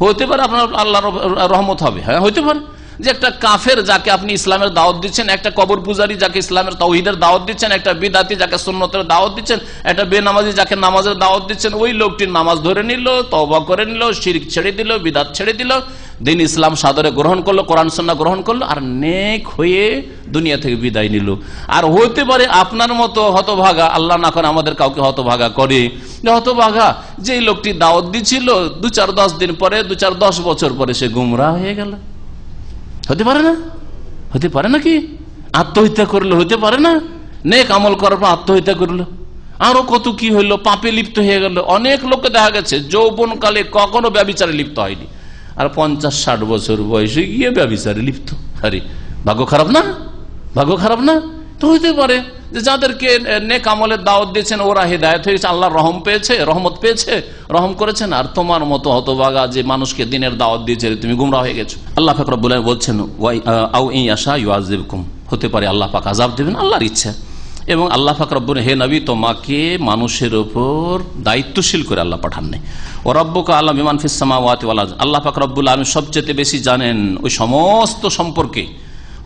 হইতে পারে আপনার আল্লাহর রহমত হবে, হ্যাঁ হইতে পারে। যে একটা কাফের যাকে আপনি ইসলামের দাওয়াত দিচ্ছেন, একটা কবর পূজারী যাকে ইসলামের তাওহীদের দাওয়াত দিচ্ছেন, একটা বিদআতি যাকে সুন্নতের দাওয়াত দিচ্ছেন, একটা বেনামাজি যাকে নামাজের দাওয়াত দিচ্ছেন, ওই লোকটির নামাজ ধরে নিল, তওবা করে নিল, শিরক ছেড়ে দিল, বিদআত ছেড়ে দিল, দিন ইসলাম সাদরে গ্রহণ করলো, কোরআন সুন্নাহ গ্রহণ করলো, আর নেক হয়ে দুনিয়া থেকে বিদায় নিল। আর হতে পারে আপনার মতো হতভাগা, আল্লাহ না করে আমাদের কাউকে হতভাগা করে, হতভাগা যে লোকটি দাওয়াত দিচ্ছিল 2-4-10 দিন পরে, 2-4-10 বছর পরে সে গুমরাহ হয়ে গেল। হতে পারে না? হতে পারে নাকি? আত্মহত্যা করলো, হতে পারে না? নেক আমল করার পর আত্মহত্যা করলো, আরো কত কি হইলো, পাপে লিপ্ত হয়ে গেল। অনেক লোককে দেখা গেছে যৌবনকালে কখনো ব্যভিচারে লিপ্ত হয়নি, আর 50-60 বছর বয়সে গিয়ে ব্যভিচারে লিপ্ত। আরে ভাগ্য খারাপ না? ভাগ্য খারাপ না? তো হইতে পারে যে যাদেরকে নেক আমলের দাওয়াত দিয়েছেন ওরা হেদায়েত হয়েছে, আল্লাহর রহম পেয়েছে, রহমত পেয়েছে, রহম করেছেন, আর তোমার মতো হতভাগা যে মানুষকে দিনের দাওয়াত দিয়েছে তুমি গুমরাহ হয়ে গেছো। আল্লাহ পাক রব্বুল আলামিন বলছেন আও ইয়াশা ইউআযিবকুম, হতে পারে আল্লাহ পাক আযাব দেবেন, আল্লাহর ইচ্ছা। এবং আল্লাহ পাক রব্বুল, হে নবী, তোমাকে মানুষের উপর দায়িত্বশীল করে আল্লাহ পাঠান নাই। ও রব্বুকা আ'লামু বিমান ফিস সামাওয়াতি ওয়াল আরদ, আল্লাহ পাক রব্বুল আলামিন সবচেয়ে বেশি জানেন ওই সমস্ত সম্পর্কে,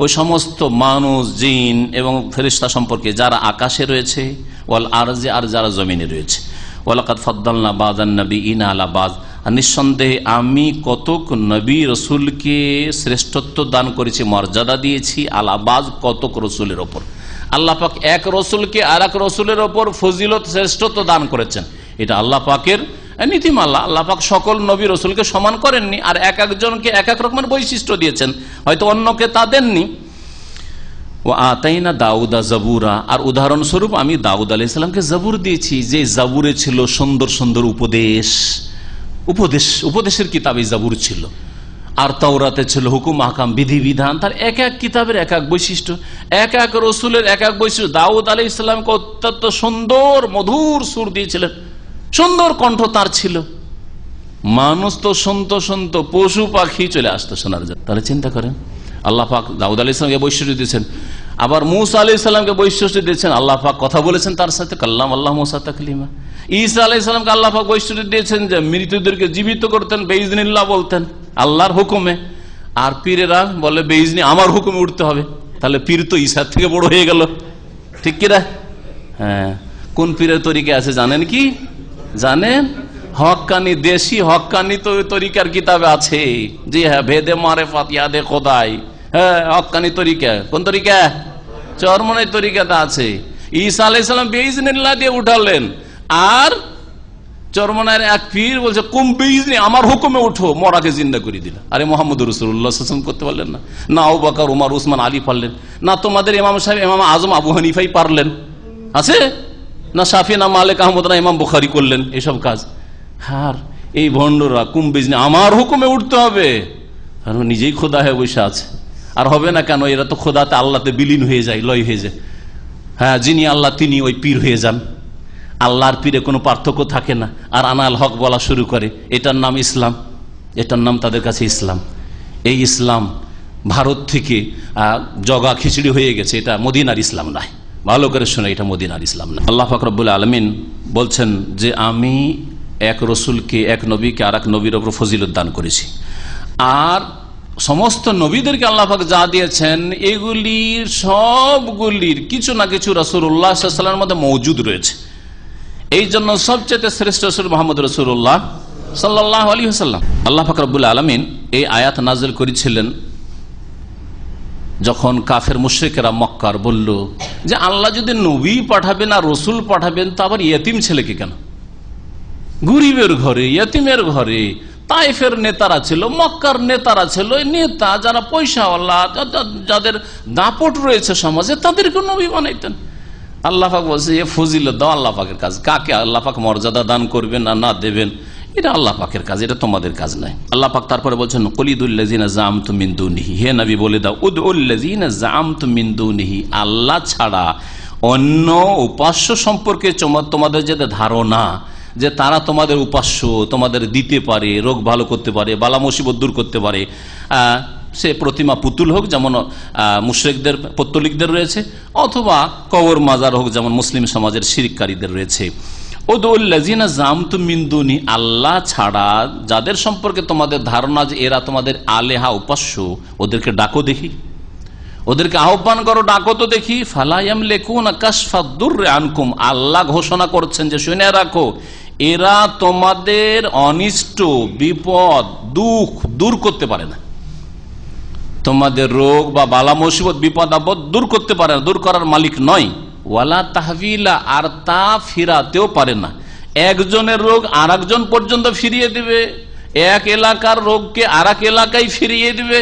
ওই সমস্ত মানুষ, জিন এবং ফেরেশতা সম্পর্কে যারা আকাশে রয়েছে, ওয়াল আরজে, আর যারা জমিনে রয়েছে। ওয়ালাকাদ ফাদ্দালনা বাযান নবিয়িনা আলা বায, আর নিঃসন্দেহে আমি কতক নবী রসুলকে শ্রেষ্ঠত্ব দান করেছি, মর্যাদা দিয়েছি, আলা বায, কতক রসুলের ওপর। আল্লাহ পাক এক রসুলকে আর এক রসুলের ওপর ফজিলত, শ্রেষ্ঠত্ব দান করেছেন। এটা আল্লাহ পাকের নীতিমালা। আল্লাহ পাক সকল নবী রসুলকে সমান করেননি, আর এক একজনকে এক এক রকমের বৈশিষ্ট্য দিয়েছেন, হয়তো অন্যকে তা দেননি। ও আতাইনা দাউদা জাবুরা, আর উদাহরণস্বরূপ আমি দাউদ আলাইহিস সালামকে জাবুর দিয়েছি, যে জাবুরে ছিল সুন্দর সুন্দর উপদেশের কিতাবে জাবুর ছিল। আর তাওরাতে ছিল হুকুম, আহকাম, বিধিবিধান। তার এক এক কিতাবের এক এক বৈশিষ্ট্য, এক এক রসুলের এক এক বৈশিষ্ট্য। দাউদ আলাইহিস সালামকে অত্যন্ত সুন্দর মধুর সুর দিয়েছিলেন, সুন্দর কণ্ঠ তার ছিল। মানুষ তো শুনত, পশু পাখি চলে আসতো শোনার জন্য। তাহলে চিন্তা করেন, আল্লাহ পাক দাউদ আলাইহিস সালামকে বৈশিষ্ট্য দিয়েছেন, আবার মূসা আলাইহিস সালামকে বৈশিষ্ট্য দিয়েছেন। আল্লাহ পাক কথা বলেছেন তার সাথে, কাল্লাম আল্লাহ মূসা তাকলিমা। ঈসা আলাইহিস সালামকে আল্লাহ পাক বৈশিষ্ট্য দিয়েছেন যে মৃতদেরকে জীবিত করতেন, বেইজনিল্লাহ বলতেন, আল্লাহর হুকুমে। আর পীরেরা বলে বেইজনি আমার হুকুমে উঠতে হবে। তাহলে পীর তো ঈসার থেকে বড় হয়ে গেল, ঠিক কিনা? হ্যাঁ, কোন পীরের তরিকা আছে জানেন কি? জানেন? হক্কানি, দেশি হক্কানি তো তরিকার কিতাবে আছে। জি হ্যাঁ, ভেদে মারেফাত ইয়াদে খোদাই, হ্যাঁ, হক্কানি তরিকা। কোন তরিকা? চরমনাই তরিকাটা আছে। ঈসা আলাইহিস সালাম বেইজনিল্লাহ দিয়ে উঠালেন, আর চরমনার এক পীর বলছে কুম বেইজনি, আমার হুকুমে উঠো, মরাকে জিন্দা করে দিল। আরে মুহাম্মদুর রাসূলুল্লাহ সাল্লাল্লাহু আলাইহি ওয়াসাল্লাম করতে পারলেন না? না আবু বকর, ওমর, উসমান, আলী পারলেন না? তোমাদের ইমাম সাহেব, ইমাম আজম আবু হানিফাই পারলেন? আছে না? শাফি, না মালিক, আহমদ, না ইমাম বুখারী করলেন এসব কাজ? আর এই ভণ্ডরা কুম বেইজনি, আমার হুকুমে উঠতে হবে, আর নিজেই খোদা হয়ে বসে আছে। আর হবে না কেন? এরা তো খোদাতে, আল্লাহতে বিলীন হয়ে যায়, লয় হয়ে যায়। হ্যাঁ, যিনি আল্লাহ তিনি ওই পীর হয়ে যান। আল্লাহর পীরে কোনো পার্থক্য থাকে না। আর আনাল হক বলা শুরু করে, এটার নাম ইসলাম, এটার নাম তাদের কাছে ইসলাম। এই ইসলাম ভারত থেকে জগা খিচড়ি হয়ে গেছে, এটা মদিনার ইসলাম নয়। ভালো করে শুনে, এটা মদিনার ইসলাম না। আল্লাহ পাক রব্বুল আলামিন বলছেন যে আমি এক রসুলকে, এক নবীকে আর এক নবীর ওপর ফজিলত দান করেছি। আর সমস্ত নবীদেরকে আল্লাহ পাক যা দিয়েছেন, এগুলির সবগুলির কিছু না কিছু রাসূলুল্লাহ সাল্লাল্লাহু আলাইহি ওয়াসাল্লামের মধ্যে মওজুদ রয়েছে। এই জন্য সবচেয়ে শ্রেষ্ঠ রাসূল মুহাম্মদ রাসূলুল্লাহ সাল্লাল্লাহু আলাইহি ওয়াসাল্লাম। আল্লাহ পাক রব্বুল আলামিন এই আয়াত নাযিল করেছিলেন যখন কাফের মুশরিকেরা মক্কার বলল যে আল্লাহ যদি নবী পাঠাবেন আর রসুল পাঠাবেন, তা আবার ইয়েতিম ছেলেকে কেন? গরিবের ঘরে, ইয়েতিমের ঘরে। তাইফের নেতারা ছিল, মক্কার নেতারা ছিল, নেতা যারা পয়সাওয়ালা, যাদের দাপট রয়েছে সমাজে, তাদেরকে নবী বানাইতেন। আল্লাহ পাক বলছে এ ফজিলত দাও, আল্লাহ পাকের কাজ। কাকে আল্লাহ পাক মর্যাদা দান করবেন না না দেবেন, এটা আল্লাহ পাকের কাজ, এটা তোমাদের কাজ নাই। আল্লাহ পাক তারপরে বলছেন কুলিদুল্লাযিনা যাআমতুম মিন দুনিহি, হে নবী বলে দাও, উদউল্লাযিনা যাআমতুম মিন দুনিহি, আল্লাহ ছাড়া অন্য উপাস্য সম্পর্কে তোমাদের যে ধারণা যে তারা তোমাদের উপাস্য, তোমাদের দিতে পারে, রোগ ভালো করতে পারে, বালা মুসিবত দূর করতে পারে, সে প্রতিমা পুতুল হোক যেমন মুশরিকদের, পত্তলিকদের রয়েছে, অথবা কবর মাজার হোক যেমন মুসলিম সমাজের শিরককারীদের রয়েছে। উদউল্লাযিনা যাআমতুম মিন দুনি, আল্লাহ ছাড়া যাদের সম্পর্কে তোমাদের ধারণা যে এরা তোমাদের আলেহা, উপাস্য, ওদেরকে ডাকো দেখি, ওদেরকে আহ্বান করো, ডাকো তো দেখি। ফালা ইয়ামলিকুনা কাশফাদ দুররি আনকুম, আল্লাহ ঘোষণা করছেন যে শুনে রাখো, এরা তোমাদের অনিষ্ট, বিপদ, দুঃখ দূর করতে পারে না। তোমাদের রোগ বা বালা মুসিবত, বিপদ আপদ দূর করতে পারে না, দূর করার মালিক নয়। ওয়ালা তাহবিলা, আর তা ফিরাতেও পারে না। একজনের রোগ আর একজন পর্যন্ত ফিরিয়ে দিবে, এক এলাকার রোগকে আর এক এলাকায় ফিরিয়ে দিবে,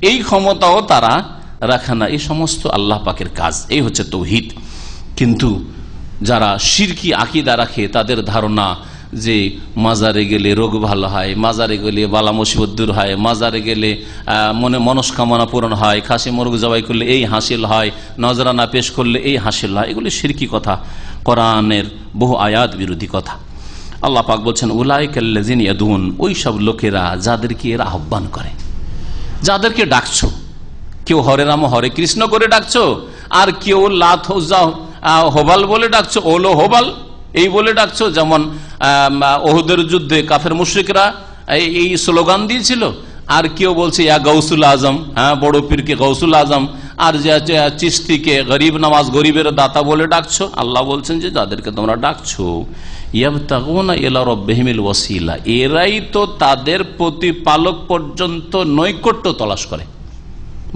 এই ক্ষমতাও তারা রাখে না। এই সমস্ত আল্লাহ পাকের কাজ, এই হচ্ছে তাওহীদ। কিন্তু যারা শিরকি আকীদা রাখে, তাদের ধারণা যে মাজারে গেলে রোগ ভালো হয়, মাজারে গেলে বালা মুসিবত দূর হয়, মাজারে গেলে মনে মনস্কামনা পূরণ হয়, খাসি মুরগ জবাই করলে এই হাসিল হয়, নজরানা পেশ করলে এই হাসিল হয়, এগুলি শিরকি কথা, কোরআনের বহু আয়াত বিরোধী কথা। আল্লাহ পাক বলছেন উলাইকাল্লাযিনা ইয়াদুন, ওই সব লোকেরা যাদেরকে এরা আহ্বান করে, যাদেরকে ডাকছো। কেউ হরে রাম হরে কৃষ্ণ করে ডাকছো, আর কেউ লাত উজ্জা হোবাল বলে ডাকছো, ওলো হোবাল এই বলে ডাকছো। যেমন ওহুদের যুদ্ধে কাফের মুশরিকরা এই স্লোগান দিয়েছিল। আর কেউ বলছে ইয়া গৌসুল আজম, হ্যাঁ বড় পীরকে গৌসুল আজম। আর যে চিশতিকে গরিব নওয়াজ, গরিবের দাতা বলে ডাকছো। আল্লাহ বলছেন যে যাদেরকে তোমরা ডাকছো ইয়াবতাগুনা ইলা রাব্বিহিমিল ওয়াসিলা, এরাই তো তাদের প্রতিপালক পর্যন্ত নৈকট্য তলাশ করে।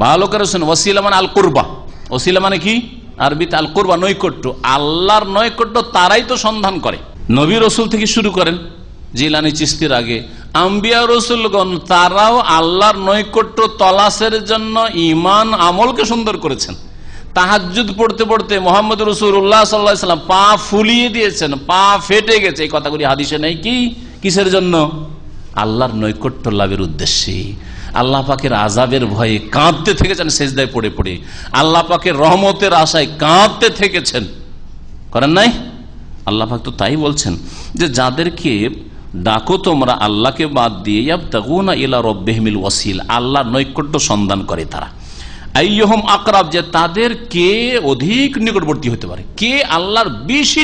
ভালো করে শুনুন, ওয়াসিলা মানে আল কুরবা। ওসিলা মানে কি? আরবিতে আল কুরবা, নৈকট্য। আল্লাহর নৈকট্য তারাই তো সন্ধান করে। নবী রসুল থেকে শুরু করেন জিলানী চিশতির আগে আম্বিয়া রসুলগণ, তারাও আল্লাহর নৈকট্য তলাশের জন্য ঈমান আমলকে সুন্দর করেছেন। তাহাজ্জুদ পড়তে পড়তে মোহাম্মদ রাসূলুল্লাহ সাল্লাল্লাহু আলাইহি ওয়াসাল্লাম পা ফুলিয়ে দিয়েছেন, পা ফেটে গেছে। এই কথাগুলি হাদিসে নেই। কি কিসের জন্য? আল্লাহর নৈকট্য লাভের উদ্দেশ্যে। আল্লাহ পাকের আযাবের ভয়ে কাঁদতে থেকেছেন সেজদায় পড়ে পড়ে, আল্লাহ পাকের রহমতের আশায় কাঁদতে থেকেছেন, করেন নাই? আল্লাহ পাক তো তাই বলছেন যে যাদেরকে ডাকো তোমরা আল্লাহকে বাদ দিয়ে, ইয়াবতাগুনা ইলা রাব্বিহিমিল ওয়াসিলা, আল্লাহর নৈকট্য সন্ধান করে তারা। আইয়ুহুম আকরাব, যে তাদের কে অধিক নিকটবর্তী হতে পারে, কে আল্লাহর বেশি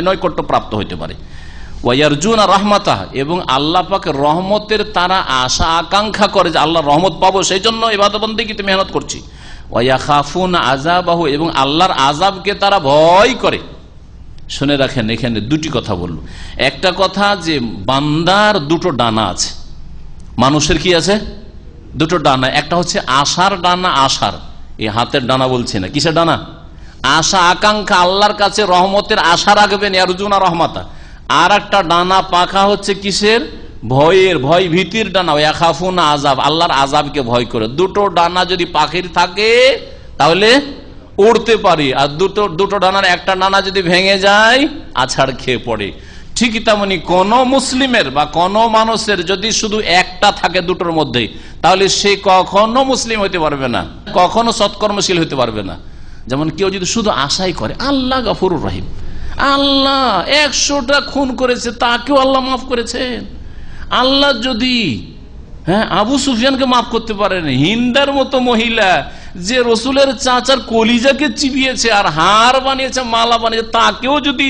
নৈকট্য প্রাপ্ত হতে পারে। ওয়ায়ারজুনা রাহমাতাহ, এবং আল্লাহ পাকের রহমতের তারা আশা আকাঙ্ক্ষা করে যে আল্লাহর রহমত পাবো, সেই জন্য ইবাদত বন্দেগীতে মেহনত করছি। ওয়ায়াখাফুনা আযাবাহু, এবং আল্লাহর আযাবকে তারা ভয় করে। শুনে রাখেন, এখানে দুটি কথা বললো। একটা কথা যে বান্দার দুটো ডানা আছে, মানুষের কি আছে? দুটো ডানা। একটা হচ্ছে আশার ডানা, আশার এই হাতের ডানা বলছি না, কিসের ডানা? আশা আকাঙ্ক্ষা, আল্লাহর কাছে রহমতের আশা রাখবেন, ইয়ারজুনা রহমাতা। আর একটা ডানা পাখা হচ্ছে কিসের? ভয়ের, ভয় ভীতির ডানা। ইয়াখাফুনা আযাব, আল্লাহর আযাবকে ভয় করে। দুটো ডানা যদি পাখির থাকে তাহলে উড়তে পারি, আর দুটো ডানার একটা ডানা যদি ভেঙে যায় আছাড় খেয়ে পড়ে। ঠিকই তেমনি কোন মুসলিমের বা কোন মানুষের যদি শুধু একটা থাকে দুটোর মধ্যে, তাহলে সে কখনো মুসলিম হতে পারবে না, কখনো সৎকর্মশীল হতে পারবে না। যেমন কেউ যদি শুধু আশাই করে আল্লাহ গফুরুর রহিম, আল্লাহ 100টা খুন করেছে তাকেও আল্লাহ মাফ করেছেন। আল্লাহ যদি আবু সুফিয়ানকে মাফ করতে পারেন, হিন্দার মতো মহিলা যে রসুলের চাচার কলিজাকে চিবিয়েছে আর হার বানিয়েছে, মালা বানিয়েছে, তাকেও যদি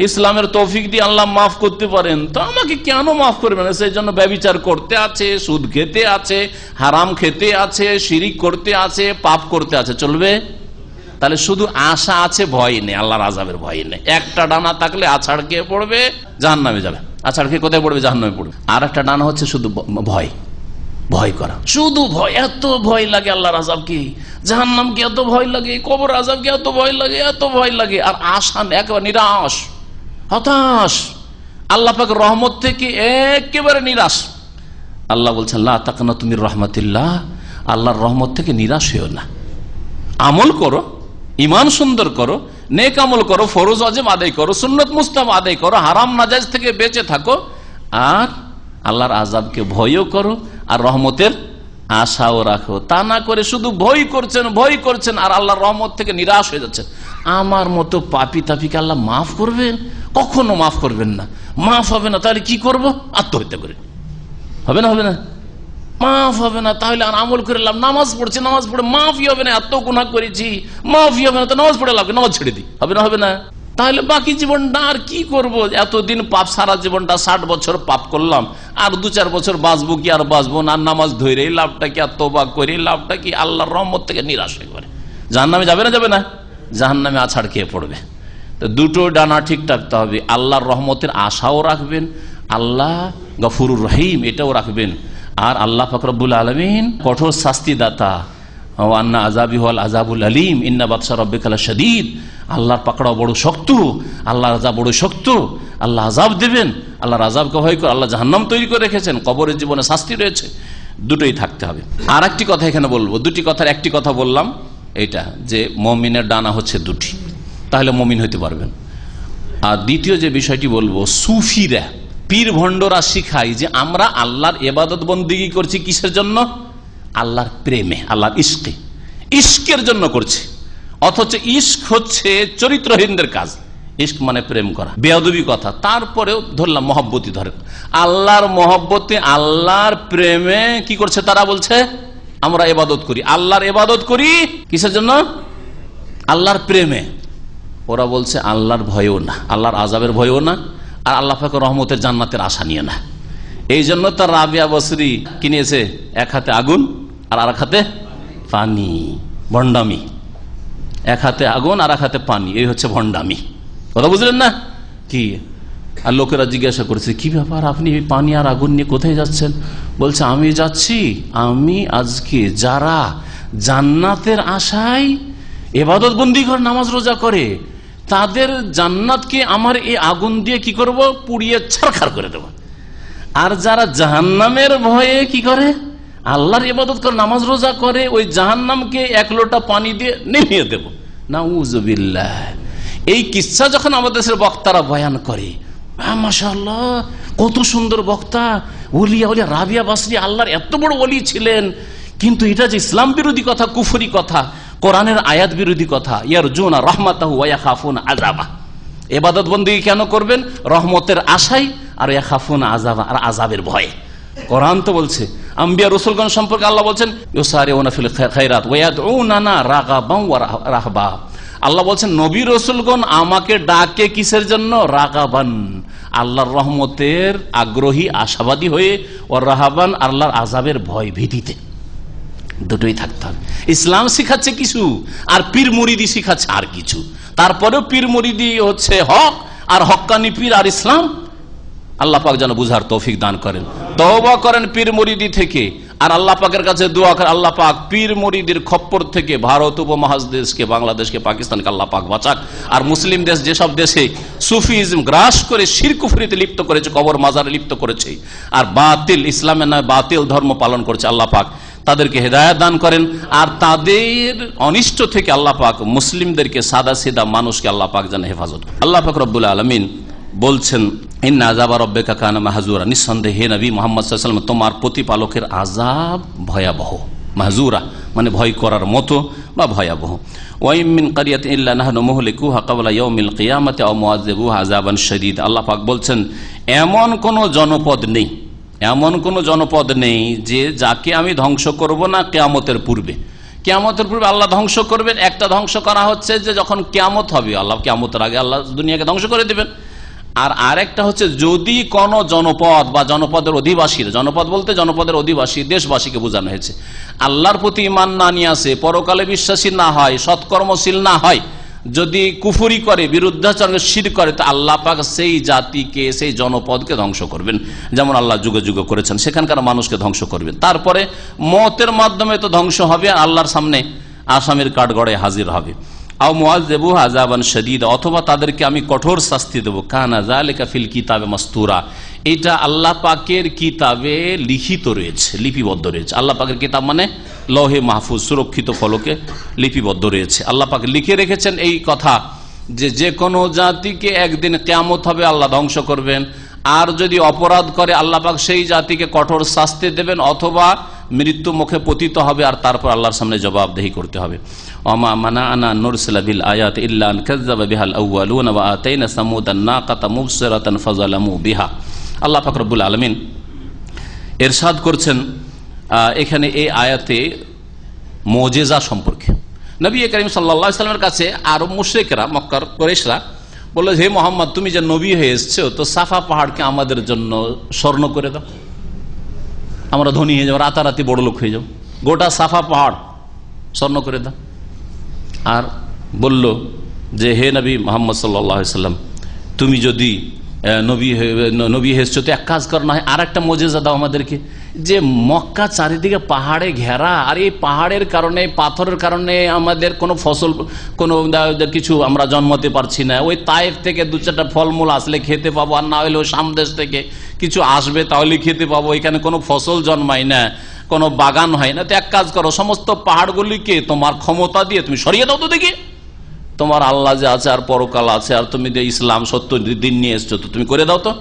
ইসলামের তৌফিক দিয়ে আল্লাহ মাফ করতে পারেন, তো আমাকে কেন মাফ করবেন? সেই জন্য ব্যভিচার করতে আছে, সুদ খেতে আছে, হারাম খেতে আছে, শিরিক করতে আছে, পাপ করতে আছে, চলবে? তাহলে শুধু আশা আছে, ভয় নেই, আল্লাহর আযাবের ভয় নেই। একটা ডানা থাকলে আছাড় খেয়ে পড়বে, জাহান্নামে যাবে। আছাড় খেয়ে কোথায় পড়বে? জাহান্নামে পড়বে। আর একটা ডানা হচ্ছে শুধু ভয়, ভয় করা, শুধু ভয়। এত ভয় লাগে আল্লাহর আযাবকে, জাহান্নামকে এত ভয় লাগে, কবর আযাবকে এত ভয় লাগে, এত ভয় লাগে। আর আশা একেবারে নিরাশ, হতাশ, আল্লাহ পাকের রহমত থেকে একেবারে নিরাশ। আল্লাহ বলছেন লা তাকনাতু মির রাহমাতিল্লাহ, আল্লাহর রহমত থেকে নিরাশ হইও না। আমল করো, ঈমান সুন্দর করো, নেক আমল করো, ফরজ ওয়াজিব আদায় করো, সুন্নত মুস্তাহাব আদায় করো, হারাম নাজায়েজ থেকে বেঁচে থাকো, আর আল্লাহর আযাবকে ভয়ও করো, আর রহমতের আশাও রাখো। তা না করে শুধু ভয় করছেন আর আল্লাহর রহমত থেকে নিরাশ হয়ে যাচ্ছেন। আমার মতো পাপী তাপিকে আল্লাহ মাফ করবেন? কখনো মাফ করবেন না। মাফ হবে না, তাহলে কি করব? আত্মহত্যা করে। হবে না? হবে না, মাফ হবে না। তাহলে আর আমল করে লাভ? নামাজ পড়ছি, নামাজ পড়ে মাফই হবে না, এত গুনাহ করেছি, মাফই হবে না, তো নামাজ পড়ে লাভ, নামাজ ছেড়ে দিই। হবে না? হবে না। তাহলে বাকি জীবনটা আর কি করব? এতদিন পাপ, সারা জীবনটা 60 বছর পাপ করলাম, আর 2-4 বছর বাঁচবো কি আর বাঁচবো না? নামাজ ধরে লাভটা কি? আর তওবা করে লাভটা কি? আল্লাহর রহমত থেকে নিরাশ হয়ে পড়ে জাহান্নামে যাবে না? যাবে না? জাহান্নামে আছাড় খেয়ে পড়বে। তো দুটো ডানা ঠিক রাখতে হবে, আল্লাহর রহমতের আশাও রাখবেন, আল্লাহ গফুরুর রহিম এটাও রাখবেন। আর আল্লাহ পাক রব্বুল আলামিন কঠোর শাস্তিদাতা, ওয়ান্না আযাবি হুয়াল আযাবুল আলীম, ইন্না বাতশা রাব্বিকা লাশাদীদ। আল্লাহর পাকড়াও বড় শক্ত, আল্লাহর আযাব বড় শক্ত। আল্লাহ আযাব দেবেন, আল্লাহর আযাবকে ভয় করে। আল্লাহ জাহান্নাম তৈরি করে রেখেছেন, কবরের জীবনে শাস্তি রয়েছে। দুটোই থাকতে হবে। আর একটি কথা এখানে বলবো, দুটি কথার একটি কথা বললাম, এটা যে মুমিনের ডানা হচ্ছে দুটি, তাহলে মুমিন হতে পারবেন। আর দ্বিতীয় যে বিষয়টি বলবো, সুফিরা, পীর ভণ্ডরা শিখায় যে আমরা আল্লাহর ইবাদত বন্দেগী করছি কিসের জন্য? আল্লাহর প্রেমে, আল্লাহর ইশকে, ইশকের জন্য করছি। অথচ ইশক হচ্ছে চরিত্রহীনদের কাজ। ইশক মানে প্রেম করা, বেয়াদবি কথা। তারপরেও ধরলাম মহব্বতই ধরে, আল্লাহর মহব্বতে, আল্লাহর প্রেমে কি করছে তারা? বলছে আমরা ইবাদত করি, আল্লাহর ইবাদত করি কিসের জন্য? আল্লাহর প্রেমে, ওরা বলছে আল্লাহর ভয়ও না, আল্লাহর আযাবের ভয়ও না, আর আল্লাহ পাকের রহমতের জান্নাতের আশা নিয়ে না। এই জন্য তার রাবিয়া বসরি কিনেছে এক হাতে আগুন আর আর এক হাতে পানি। ভণ্ডামি, এক হাতে আগুন আর এক হাতে পানি, এই হচ্ছে ভণ্ডামি। কথা বুঝলেন না কি? আর লোকেরা জিজ্ঞাসা করেছে, কি ব্যাপার, আপনি পানি আর আগুন নিয়ে কোথায় যাচ্ছেন? বলছে আমি যাচ্ছি, আমি আজকে যারা জান্নাতের আশায় ইবাদত বন্দি করে নামাজ রোজা করে, তাদের জান্নাতকে আমার এই আগুন দিয়ে কি করব, পুড়িয়ে ছারখার করে দেব। আর যারা জাহান্নামের ভয়ে কি করে, আল্লাহর ইবাদত করে নামাজ রোজা করে, ওই জাহান্নামকে এক লোটা পানি দিয়ে নিভিয়ে দেব। নাউযুবিল্লাহ। এই কিচ্ছা যখন আমাদের দেশের বক্তারা বয়ান করে, মাশাআল্লাহ কত সুন্দর বক্তা, ওলিয়া ওলিয়া রাবিয়া বসরি আল্লাহর এত বড় ওলি ছিলেন, কিন্তু এটা যে ইসলাম বিরোধী কথা, কুফরি কথা, কোরআনের আয়াত বিরোধী কথা। ইয়ারজুনা রাহমাতাহু ওয়া ইয়াখাফুনা আযাবা। ইবাদত বন্দেগী কেন করবেন? রহমতের আশায়, আর ইয়াখাফুনা আযাবা, আর আযাবের ভয়ে। কোরআন তো বলছে, আম্বিয়া রাসূলগণ সম্পর্কে আল্লাহ বলছেন ইউসারিউনা ফিল খায়রাত ওয়া ইয়াদউনানা রাগাবান ওয়া রাহবা। আল্লাহ বলছেন নবী রাসূলগণ আমাকে ডাকে কিসের জন্য? রাগাবান, আল্লাহর রহমতের আগ্রহী আশাবাদী হয়ে, ও রাহাবান, আল্লাহর আযাবের ভয় ভীতিতে। দুটোই থাকতে হবে। ইসলাম শিখাচ্ছে কিছু, আর পীর মুরিদি শিখাচ্ছে আর কিছু। তারপরেও পীর মুরিদি হচ্ছে হক, আর হক্কানি পীর আর ইসলাম। আল্লাহ পাক যেন বুঝার তৌফিক দান করেন। তওবা করেন পীর মুরিদি থেকে, আর আল্লাহ পাকের কাছে দোয়া করেন, আল্লাহ পাক পীর মুরিদির খপ্পর থেকে ভারত উপমহাদেশকে, বাংলাদেশকে, পাকিস্তানকে আল্লাহ পাক বাঁচাক। আর মুসলিম দেশ, যেসব দেশে সুফিজম গ্রাস করে শিরক কুফরিতে লিপ্ত করেছে, কবর মাজারে লিপ্ত করেছে, আর বাতিল ইসলামের নয় বাতিল ধর্ম পালন করছে, আল্লাহ পাক তাদেরকে হেদায়েত দান করেন। আর তাদের অনিষ্ট থেকে আল্লাহ পাক মুসলিমদেরকে, সাদা সিধা মানুষকে আল্লাহ পাক যেন হেফাজত। আল্লাহ পাক রব্বুল আলামিন বলছেন, ইন্না আযাবা রাব্বিকা কানা মাহজুরা, নিঃসন্দেহে নবী মুহাম্মদ সাল্লাল্লাহু আলাইহি ওয়াসাল্লাম তোমার প্রতিপালকের আযাব ভয়াবহ। মাহজুরা মানে ভয় করার মতো বা ভয়াবহ। ওয়া ইম মিন ক্বরিয়াতিন ইল্লা নাহনু মুহলিকুহা ক্বাবলা ইয়াউমিল কিয়ামাতি আও মুআযযিবুহা আযাবান শাদীদ। আল্লাহ পাক বলছেন এমন কোন জনপদ নেই, এমন কোন জনপদ নেই যে যাকে আমি ধ্বংস করব না কিয়ামতের পূর্বে। কিয়ামতের পূর্বে আল্লাহ ধ্বংস করবেন। একটা ধ্বংস করা হচ্ছে যে যখন কিয়ামত হবে, আল্লাহ কিয়ামতের আগে আল্লাহ দুনিয়াকে ধ্বংস করে দেবেন। আর আরেকটা হচ্ছে যদি কোন জনপদ বা জনপদের অধিবাসীর, জনপদ বলতে জনপদের অধিবাসী দেশবাসীকে বোঝানো হয়েছে, আল্লাহর প্রতি ঈমান না নিয়ে আসে, পরকালে বিশ্বাসী না হয়, সৎকর্মশীল না হয়, যদি কুফরি করে, বিরুদ্ধাচরণ শিরক করে, তো আল্লাহ পাক সেই জাতিকে, সেই জনপদকে ধ্বংস করবেন, যেমন আল্লাহ যুগে যুগে করেছেন। সেখানকার মানুষকে ধ্বংস করবেন। তারপরে মওতের মাধ্যমে তো ধ্বংস হবে, আর আল্লাহর সামনে আসামির কাঠগড়ায় হাজির হবে। আও মুআযযিবুহা আযাবান শাদীদা, অথবা তাদেরকে আমি কঠোর শাস্তি দেব। কানা যালিকা ফিল কিতাবে মাসতুরা, এটা আল্লাহ পাকের কিতাবে লিখিত রয়েছে, লিপিবদ্ধ রয়েছে। আল্লাহ পাকের কিতাব মানে লৌহে মাহফুজ, সুরক্ষিত ফলকে লিপিবদ্ধ রয়েছে। আল্লাহ পাক লিখে রেখেছেন এই কথা যে যে কোনো জাতিকে একদিন কিয়ামত হবে, আল্লাহ ধ্বংস করবেন। আর যদি অপরাধ করে আল্লাহ পাক সেই জাতিকে কঠোর শাস্তি দেবেন, অথবা মৃত্যু মুখে পতিত হবে, আর তারপর আল্লাহর সামনে জবাবদেহি করতে হবে। ওমা মানাআনা নুরসিলা বিল আয়াত ইল্লা আন কাযযাবা বিহাল আউয়ালুন ওয়া আতাইনা সামুদান নাকাতা মুবসিরাতান ফাযালামু বিহা। আল্লাহ পাক রব্বুল আলামিন ইরশাদ করছেন এখানে এই আয়াতে মুজিজা সম্পর্কে। নবী করিম সাল্লাল্লাহু আলাইহি ওয়াসাল্লামের কাছে আরব মুশরিকরা, মক্কার কুরাইশরা বলল, হে মুহাম্মদ তুমি যে নবী হয়ে এসেছো, তো সাফা পাহাড়কে আমাদের জন্য স্বর্ণ করে দাও, আমরা ধনী হয়ে যাবো, রাতারাতি বড় লোক হয়ে যাবো, গোটা সাফা পাহাড় স্বর্ণ করে দাও। আর বলল যে হে নবী মুহাম্মদ সাল্লাল্লাহু আলাইহি ওয়াসাল্লাম তুমি যদি নবী এসেছো, তো এক কাজ কর, না হয় আর একটা মুজিজা দাও আমাদেরকে, যে মক্কা চারিদিকে পাহাড়ে ঘেরা, আর এই পাহাড়ের কারণে, পাথরের কারণে আমাদের কোনো ফসল, কোনো কিছু আমরা জন্মাতে পারছি না। ওই তায়েফ থেকে দু চারটা ফলমূল আসলে খেতে পাবো, আর না হলেও সামদেশ থেকে কিছু আসবে তাহলে খেতে পাবো। এখানে কোনো ফসল জন্মায় না, কোনো বাগান হয় না। তো এক কাজ করো, সমস্ত পাহাড়গুলিকে তোমার ক্ষমতা দিয়ে তুমি সরিয়ে দাও তো দেখি, তোমার আল্লাহ যে আছে আর পরকাল আছে, আর তুমি যে ইসলাম সত্য দিন নিয়ে এসছো, তো তুমি করে দাও। তো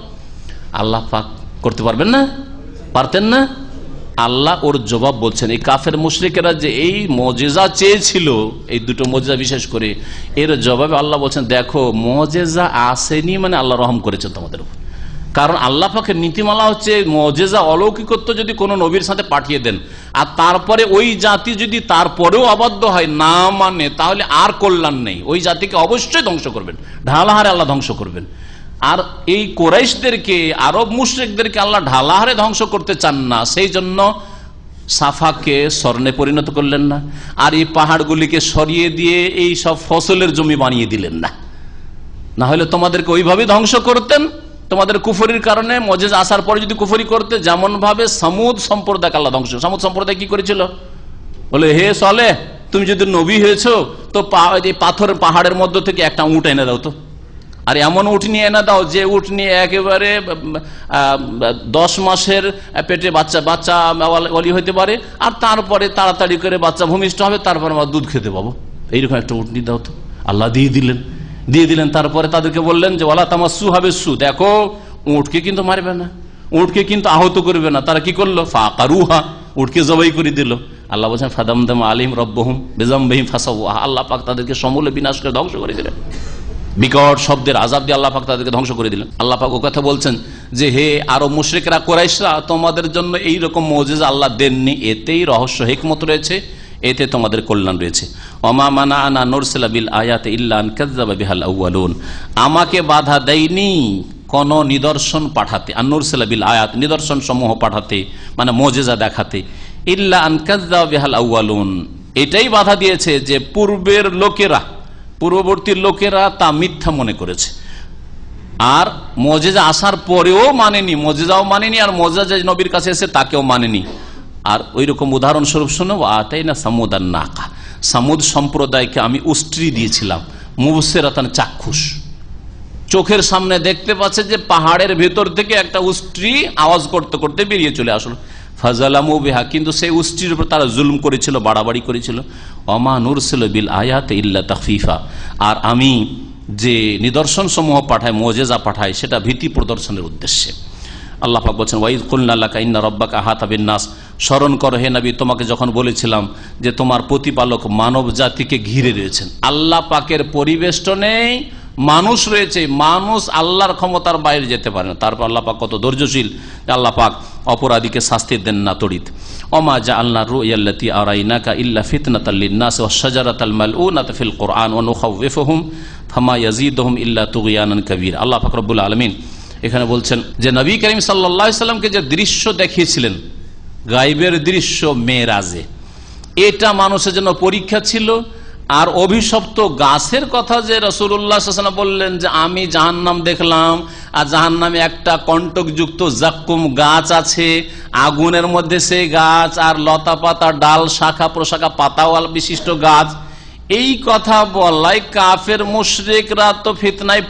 আল্লাহ পাক করতে পারবেন না? পারতেন না? আল্লাহ ওর জবাব বলছেন, এই কাফের মুশরিকেরা যে এই মুজিজা চেয়েছিল, এই দুটো মুজিজা বিশেষ করে, এর জবাবে আল্লাহ বলছেন দেখো মুজিজা আসেনি মানে আল্লাহ রহম করেছেন তোমাদের উপর। কারণ আল্লাহ পাকের নীতিমালা হচ্ছে মুজিজা অলৌকিকত্ব যদি কোনো নবীর সাথে পাঠিয়ে দেন আর তারপরে ওই জাতি যদি তারপরেও অবাধ্য হয়, না মানে, তাহলে আর কল্যাণ নেই। ওই জাতিকে অবশ্যই ধ্বংস করবেন, ঢালাহারে আল্লাহ ধ্বংস করবেন। আর এই কুরাইশদেরকে, আরব মুশরিকদেরকে আল্লাহ ঢালাহারে ধ্বংস করতে চান না, সেই জন্য সাফাকে স্বর্ণে পরিণত করলেন না, আর এই পাহাড়গুলিকে সরিয়ে দিয়ে এই সব ফসলের জমি বানিয়ে দিলেন না। না হলে তোমাদেরকে ওইভাবে ধ্বংস করতেন। তোমাদের কুফরির কারণে মুজিজা আসার পরে যদি কুফরি করতে, যেমন ভাবে সামুদ সম্প্রদায় আল্লাহ ধ্বংস। সামুদ সম্প্রদায় কি করেছিল? বলে, হে সালেহ, তুমি যদি নবী হয়েছো তো পাথরের পাহাড়ের মধ্য থেকে একটা উট এনে দাও তো। আর এমন উট নিয়ে এনে দাও যে উট নিয়ে একেবারে 10 মাসের পেটে বাচ্চা ওয়ালি হইতে পারে, আর তারপরে তাড়াতাড়ি করে বাচ্চা ভূমিষ্ঠ হবে, তারপর আমরা দুধ খেতে পাবো। এইরকম একটা উট নিয়ে দাও তো। আল্লাহ দিয়ে দিলেন। তারপরে তাদেরকে বললেন যে ওয়ালা তামাসসু হাবিসসু, দেখো উটকে কিন্তু মারবে না, উটকে কিন্তু আহত করবে না। তারা কি করলো? ফাকারুহা, উটকে জবাই করে দিল। আল্লাহ বলছেন ফাদামদাম আলিম রব্বহুম বিযামবিহিম ফাসাওয়া, আল্লাহ পাক তাদেরকে সমূলে বিনাশ করে ধ্বংস করে দিলেন। বিকট শব্দের আযাব দিয়ে আল্লাহ পাক তাদেরকে ধ্বংস করে দিলেন। আল্লাহ পাক ও কথা বলছেন যে হে আরব মুশরিকরা, কুরাইশরা, তোমাদের জন্য এই রকম মুজিজা আল্লাহ দেননি, এতেই রহস্য হিকমত রয়েছে, এতে তোমাদের কল্যাণ রয়েছে। ওমা মানাআনা নুরসিলা বিল আয়াতি ইল্লা আন কাযযাবা বিহাল আউয়ালুন, আমাকে বাধা দেয়নি কোন নিদর্শন পাঠাতে, আন নুরসিলা বিল আয়াত, নিদর্শন সমূহ পাঠাতে, মানে মুজিজা দেখাতে, ইল্লা আন কাযযাবা বিহাল আউয়ালুন, এটাই বাধা দিয়েছে যে পূর্ববর্তী লোকেরা তা মিথ্যা মনে করেছে। আর মুজিজা আসার পরেও মানেনি, মুজিজাও মানেনি, আর মুজিজা যে নবীর কাছে এসে তাকেও মানেনি। আর ওই রকম উদাহরণস্বরূপ শুনো, আতাইনা সামুদান নাকা, সামুদ সম্প্রদায়কে আমি উষ্ট্রি দিয়েছিলাম, মুবসিরাতান, চাক্ষুষ, চোখের সামনে দেখতে পাচ্ছে যে পাহাড়ের ভেতর থেকে একটা উষ্ট্রি আওয়াজ করতে করতে বেরিয়ে চলে আসলো। ফাজালামু বিহা, কিন্তু সেই উষ্ট্রির উপর তারা জুলুম করেছিল, বাড়াবাড়ি করেছিল। ওমা নুরসিলু বিল আয়াতি ইল্লা তাখফীফা, আর আমি যে নিদর্শন সমূহ পাঠাই, মুজিজা পাঠাই, সেটা ভীতি প্রদর্শনের উদ্দেশ্যে। আল্লাহ পাক বলছেন ওয়াইদ কুলনা লাকা ইন্না রাব্বাকা আহাতা বিন নাস, স্মরণ করো হে নবী, তোমাকে যখন বলেছিলাম যে তোমার প্রতিপালক মানব জাতিকে ঘিরে রয়েছেন। আল্লাহ পাকের পরিবেষ্টনেই মানুষ রয়েছে, মানুষ আল্লাহর ক্ষমতার বাইরে যেতে পারে না। তারপর আল্লাহ পাক কত ধৈর্যশীল, আল্লাহ পাক অপরাধীকে শাস্তি দেন না তড়িৎ। ওমা জাআলনা রুয়াল্লাতী আরাইনাকা ইল্লা ফিতনাতাল লিন-নাস ওয়াশ শাজারাতাল মালউনাতা ফিল কুরআন ওয়া নুখাউফিফুহুম ফামা ইয়াজিদুহুম ইল্লা তুগয়ানান কাবীরা। আল্লাহ পাক রব্বুল আলামিন এখানে বলছেন যে নবী করিম সাল্লাল্লাহু আলাইহি সাল্লামকে যে দৃশ্য দেখিয়েছিলেন, গায়বের দৃশ্য মেরাজে, এটা মানুষের জন্য পরীক্ষা ছিল। আর অভিশপ্ত গাছের কথা যে রাসূলুল্লাহ সাল্লাল্লাহু আলাইহি ওয়াসাল্লাম বললেন যে আমি জাহান্নাম দেখলাম, আর জাহান্নামে একটা কণ্টকযুক্ত জাক্কুম গাছ আছে, আগুনের মধ্যে সেই গাছ, আর লতা পাতা, ডাল, শাখা প্রশাখা, পাতাওয়াল বিশিষ্ট গাছ, এই কথা বলাই কাফের মুশরিকরা তো ফিতনায়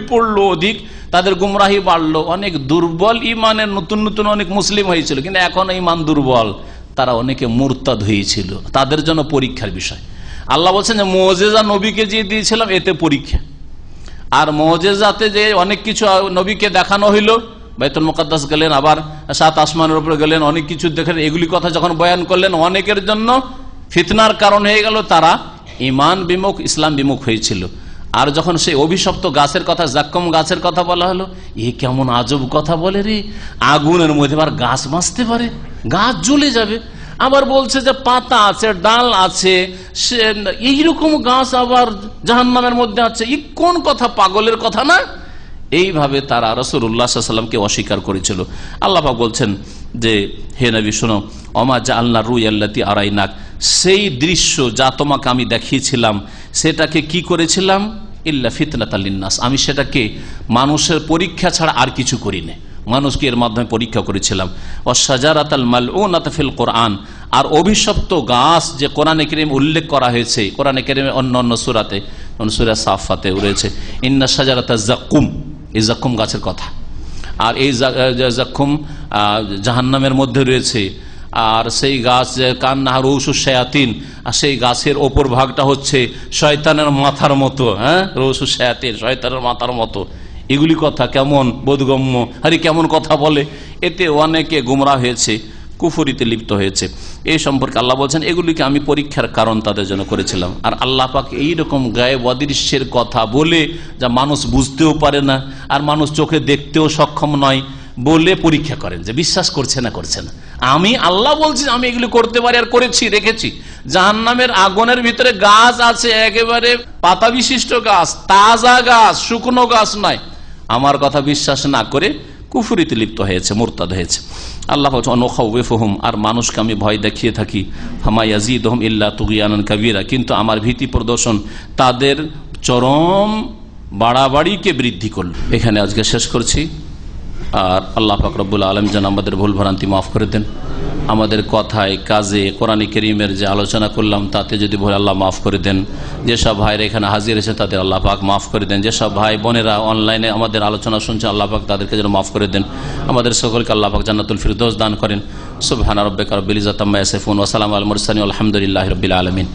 পড়লো অধিক, তাদের গুমরাহি বাড়লো, অনেক দুর্বল ইমানের নতুন নতুন অনেক মুসলিম হয়েছিল, কিন্তু এখন ইমান দুর্বল, তারা অনেকে মুরতাদ হয়েছিল, তাদের জন্য পরীক্ষার বিষয়। আল্লাহ বলছেন যে মুজিজা নবীকে যে দিয়েছিলাম এতে পরীক্ষা। আর মুজিজাতে যে অনেক কিছু নবীকে দেখানো হইল, বাইতুল মুকাদ্দাস গেলেন, আবার 7 আসমানের উপরে গেলেন, অনেক কিছু দেখেন, এগুলি কথা যখন বয়ান করলেন অনেকের জন্য ফিতনার কারণ হয়ে গেল, তারা ইমান বিমুখ, ইসলাম বিমুখ হয়েছিল। আর যখন সেই অভিশপ্ত গাছের কথা, জাক্কুম গাছের কথা বলা হলো, এ কেমন আজব কথা বলে রে, আগুনের মধ্যে আবার গাছ বাঁচতে পারে, গাছ জ্বলে যাবে। আবার বলছে যে পাতা আছে, ডাল আছে, এইরকম গাছ আবার জাহান্নামের মধ্যে আছে, এই কোন কথা, পাগলের কথা না? এইভাবে তারা রাসূলুল্লাহ সাল্লাল্লাহু আলাইহি ওয়াসাল্লামকে অস্বীকার করেছিল। আল্লাহ পাক বলছেন যে হে নবী শোনো, ওমা জাআলনা রুয়াল্লাতী আরাইনাক, সেই দৃশ্য যা তোমাকে আমি দেখিয়েছিলাম সেটাকে কি করেছিলাম? ইল্লা ফিতনাতাল লিন-নাস, আমি সেটাকে মানুষের পরীক্ষা ছাড়া আর কিছু করি না, মানুষকে এর মাধ্যমে পরীক্ষা করেছিলাম। ওয়াশ শাজারাতাল মালউনাতা ফিল কুরআন, আর অভিশপ্ত গাছ যে কোরআনে কারীমে উল্লেখ করা হয়েছে, কোরআনে কারীমে অন্য সূরাতে, সূরা সাফফাতে রয়েছে ইন্না শাজারাতাজ জাক্কুম, এই জাক্কুম গাছের কথা। আর এই জাক্কুম জাহান্নামের মধ্যে রয়েছে। আর সেই গাছ কান্নাহা রউসুশ শায়াতিন, আর সেই গাছের ওপর ভাগটা হচ্ছে শয়তানের মাথার মতো, রউসুশ শায়াতিন, শয়তানের মাথার মতো। এগুলি কথা কেমন বোধগম্য, আরে কেমন কথা বলে, এতে অনেকে গুমরাহ হয়েছে। কুফরিতে লিপ্ত হয়েছে। এই সম্পর্কে আল্লাহ বলছেন এগুলিকে আমি পরীক্ষার কারণ তাদের জন্য করেছিলাম। আর আল্লাহ পাক এইরকম গায়েব অদৃশ্যের কথা বলে, যা মানুষ বুঝতেও পারে না আর মানুষ চোখে দেখতেও সক্ষম নয়, বলে পরীক্ষা করেন যে বিশ্বাস করছে না করছে না। আমি আল্লাহ বলছি আমি এগুলি করতে পারি আর করেছি, রেখেছি। জাহান্নামের আগুনের ভিতরে গাছ আছে, একেবারে পাতা বিশিষ্ট গাছ, তাজা গাছ, শুকনো গাছ নয়। আমার কথা বিশ্বাস না করে কুফরিতে লিপ্ত হয়েছে, মুরতাদ হয়েছে। আল্লাহ বলছেন আর মানুষকে আমি ভয় দেখিয়ে থাকি, ফামা ইয়াজিদুহুম ইল্লা তুগয়ানান কাবীরা, কিন্তু আমার ভীতি প্রদর্শন তাদের চরম বাড়াবাড়িকে বৃদ্ধি করল। এখানে আজকে শেষ করছি। আর আল্লাহ পাক রব্বুল আলামিন যেন আমাদের ভুল ভ্রান্তি মাফ করে দেন। আমাদের কথায় কাজে কোরআন কারীমের যে আলোচনা করলাম তাতে যদি ভুল আল্লাহ মাফ করে দেন। যেসব ভাইরা এখানে হাজির এসে তাদের আল্লাহ পাক মাফ করে দেন। যেসব ভাই বোনেরা অনলাইনে আমাদের আলোচনা শুনছে আল্লাহ পাক তাদেরকে যেন মাফ করে দেন। আমাদের সকলকে আল্লাহ পাক জান্নাতুল ফিরদৌস দান করেন। সুবহানা রাব্বিকা রাব্বিল ইজ্জাতি আম্মা ইয়াসিফুন ওয়া সালামু আলাল মুরসালিন আলহামদুলিল্লাহি রাব্বিল আলামিন।